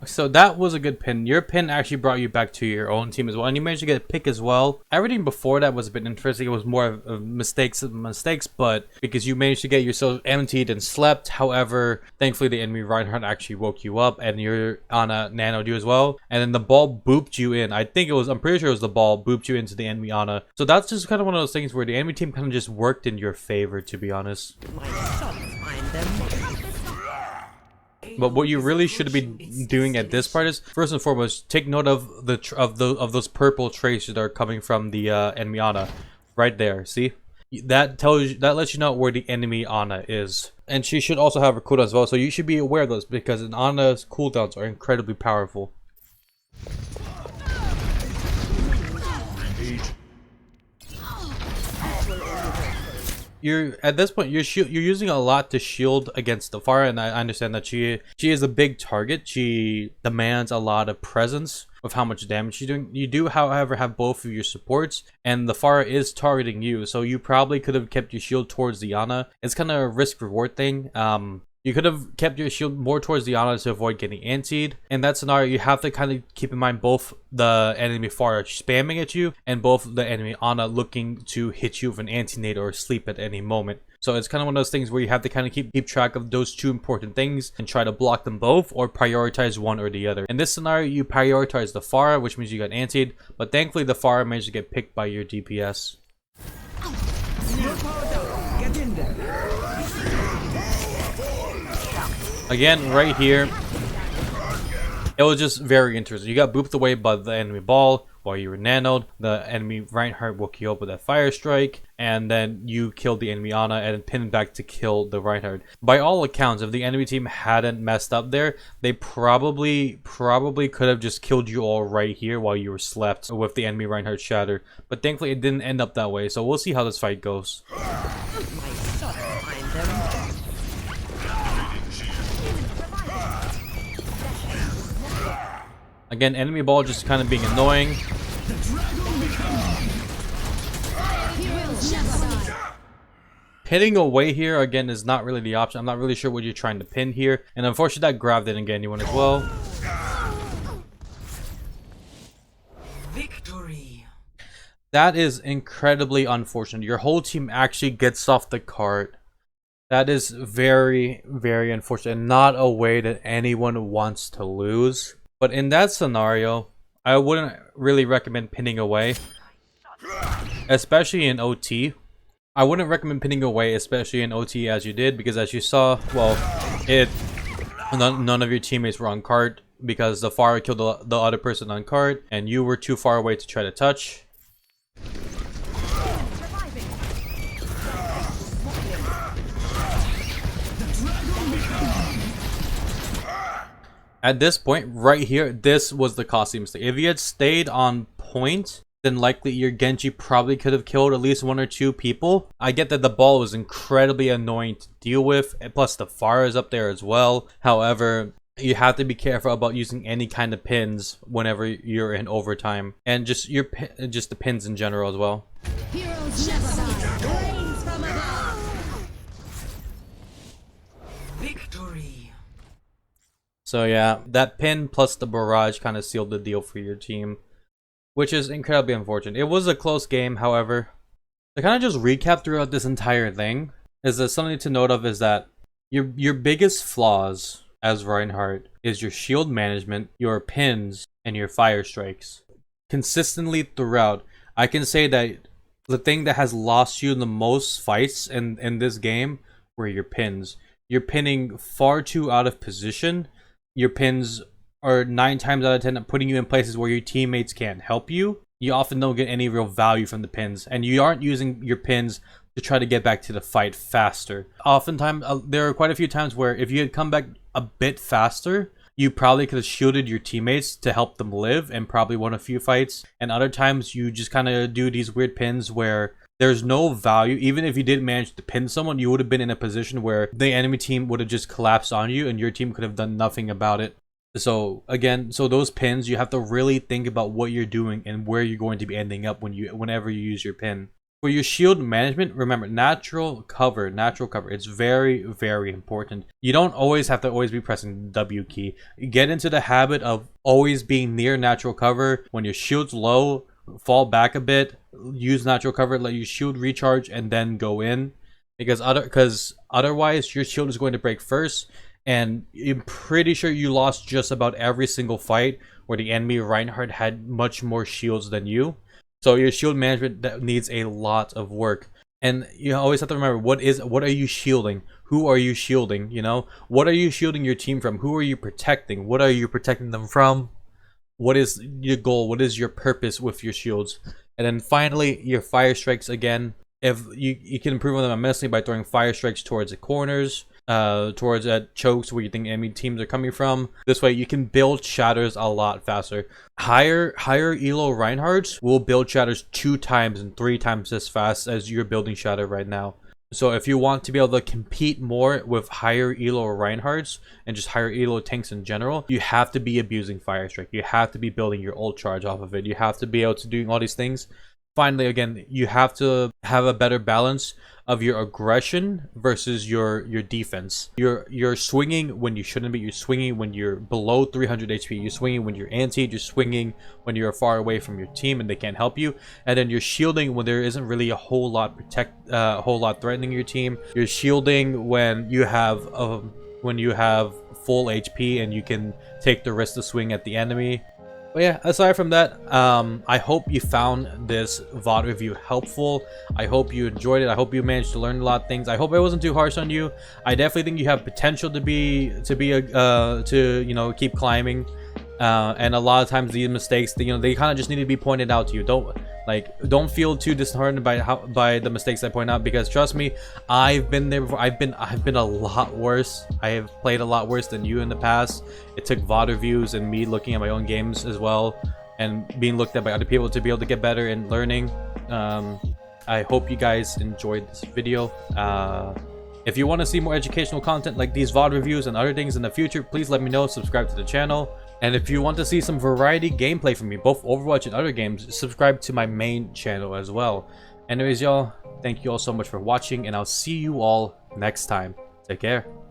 So that was a good pin. Your pin actually brought you back to your own team as well, and you managed to get a pick as well. Everything before that was a bit interesting. It was more of mistakes, but because you managed to get yourself emptied and slept. However, thankfully the enemy Reinhardt actually woke you up, and your Ana nanoed you as well. And then the ball booped you in. I'm pretty sure it was the ball booped you into the enemy Ana. So that's just kind of one of those things where the enemy team kind of just worked in your favor, to be honest. My shots find them. But what you really should be doing at this part is, first and foremost, take note of those purple traces that are coming from the enemy Ana, right there. See, that lets you know where the enemy Ana is, and she should also have her cooldown as well. So you should be aware of those, because an Ana's cooldowns are incredibly powerful. At this point you're using a lot to shield against the Pharah, and I understand that she is a big target. She demands a lot of presence of how much damage you're doing. You do, however, have both of your supports, and the Pharah is targeting you, so you probably could have kept your shield towards the Ana. It's kind of a risk-reward thing. You could have kept your shield more towards the Ana to avoid getting antied. In that scenario, you have to kind of keep in mind both the enemy Pharah spamming at you and both the enemy Ana looking to hit you with an anti-nade or sleep at any moment. So it's kind of one of those things where you have to kind of keep track of those two important things and try to block them both or prioritize one or the other. In this scenario, you prioritize the Pharah, which means you got antied, but thankfully the Pharah managed to get picked by your DPS. Get in there. Again, right here, it was just very interesting. You got booped away by the enemy ball while you were nanoed. The enemy Reinhardt woke you up with that fire strike, and then you killed the enemy Ana and pinned back to kill the Reinhardt. By all accounts, if the enemy team hadn't messed up there, they probably could have just killed you all right here while you were slept with the enemy Reinhardt shatter. But thankfully, it didn't end up that way. So we'll see how this fight goes. Again, enemy ball just kind of being annoying. Pinning away here, again, is not really the option. I'm not really sure what you're trying to pin here. And unfortunately, that grab didn't get anyone as well. Victory. That is incredibly unfortunate. Your whole team actually gets off the cart. That is very, very unfortunate. And not a way that anyone wants to lose. But in that scenario, I wouldn't really recommend pinning away, especially in OT. I wouldn't recommend pinning away, especially in OT as you did, because as you saw, well, none of your teammates were on cart because the Pharah killed the other person on cart, and you were too far away to try to touch. At this point, right here, this was the costly mistake. If you had stayed on point, then likely your Genji probably could have killed at least one or two people. I get that the ball was incredibly annoying to deal with, and plus the Pharah is up there as well. However, you have to be careful about using any kind of pins whenever you're in overtime, and just the pins in general as well. Heroes never die. Rains from above. Victory. So yeah, that pin plus the barrage kind of sealed the deal for your team, which is incredibly unfortunate. It was a close game, however. To kind of just recap throughout this entire thing, is that something to note of is that your biggest flaws as Reinhardt is your shield management, your pins, and your fire strikes. Consistently throughout, I can say that the thing that has lost you the most fights in this game were your pins. You're pinning far too out of position. Your pins are 9 times out of 10 putting you in places where your teammates can't help you. You often don't get any real value from the pins, and you aren't using your pins to try to get back to the fight faster. Oftentimes, there are quite a few times where if you had come back a bit faster, you probably could have shielded your teammates to help them live and probably won a few fights. And other times, you just kind of do these weird pins where there's no value. Even if you did manage to pin someone, you would have been in a position where the enemy team would have just collapsed on you and your team could have done nothing about it. So again, those pins, you have to really think about what you're doing and where you're going to be ending up whenever you use your pin. For your shield management, remember, natural cover. It's very, very important. You don't always have to be pressing the W key. Get into the habit of always being near natural cover. When your shield's low, fall back a bit, use natural cover, let your shield recharge, and then go in. Because otherwise, your shield is going to break first. And I'm pretty sure you lost just about every single fight where the enemy Reinhardt had much more shields than you. So your shield management needs a lot of work. And you always have to remember, what are you shielding? Who are you shielding? You know, what are you shielding your team from? Who are you protecting? What are you protecting them from? What is your goal? What is your purpose with your shields? And then finally, your fire strikes again. If you can improve on them immensely by throwing fire strikes towards the corners, towards chokes where you think enemy teams are coming from. This way you can build shatters a lot faster. Higher elo Reinhardts will build shatters 2 times and 3 times as fast as you're building shatter right now. So if you want to be able to compete more with higher elo Reinhardts and just higher elo tanks in general, you have to be abusing Fire Strike. You have to be building your ult charge off of it. You have to be able to do all these things. Finally, again, you have to have a better balance of your aggression versus your defense. You're swinging when you shouldn't be. You're swinging when you're below 300 HP. You're swinging when you're anti. You're swinging when you're far away from your team and they can't help you. And then you're shielding when there isn't really a whole lot threatening your team. You're shielding when you have full HP and you can take the risk to swing at the enemy. But yeah, aside from that, I hope you found this VOD review helpful. I hope you enjoyed it. I hope you managed to learn a lot of things. I hope it wasn't too harsh on you. I definitely think you have potential to keep climbing. And a lot of times these mistakes, they kind of just need to be pointed out to you. Don't feel too disheartened by the mistakes I point out, because trust me, I've been there before. I've been a lot worse. I have played a lot worse than you in the past. It took VOD reviews and me looking at my own games as well, and being looked at by other people to be able to get better and learning. I hope you guys enjoyed this video. If you want to see more educational content like these VOD reviews and other things in the future, please let me know. Subscribe to the channel. And if you want to see some variety gameplay from me, both Overwatch and other games, subscribe to my main channel as well. Anyways, y'all, thank you all so much for watching, and I'll see you all next time. Take care.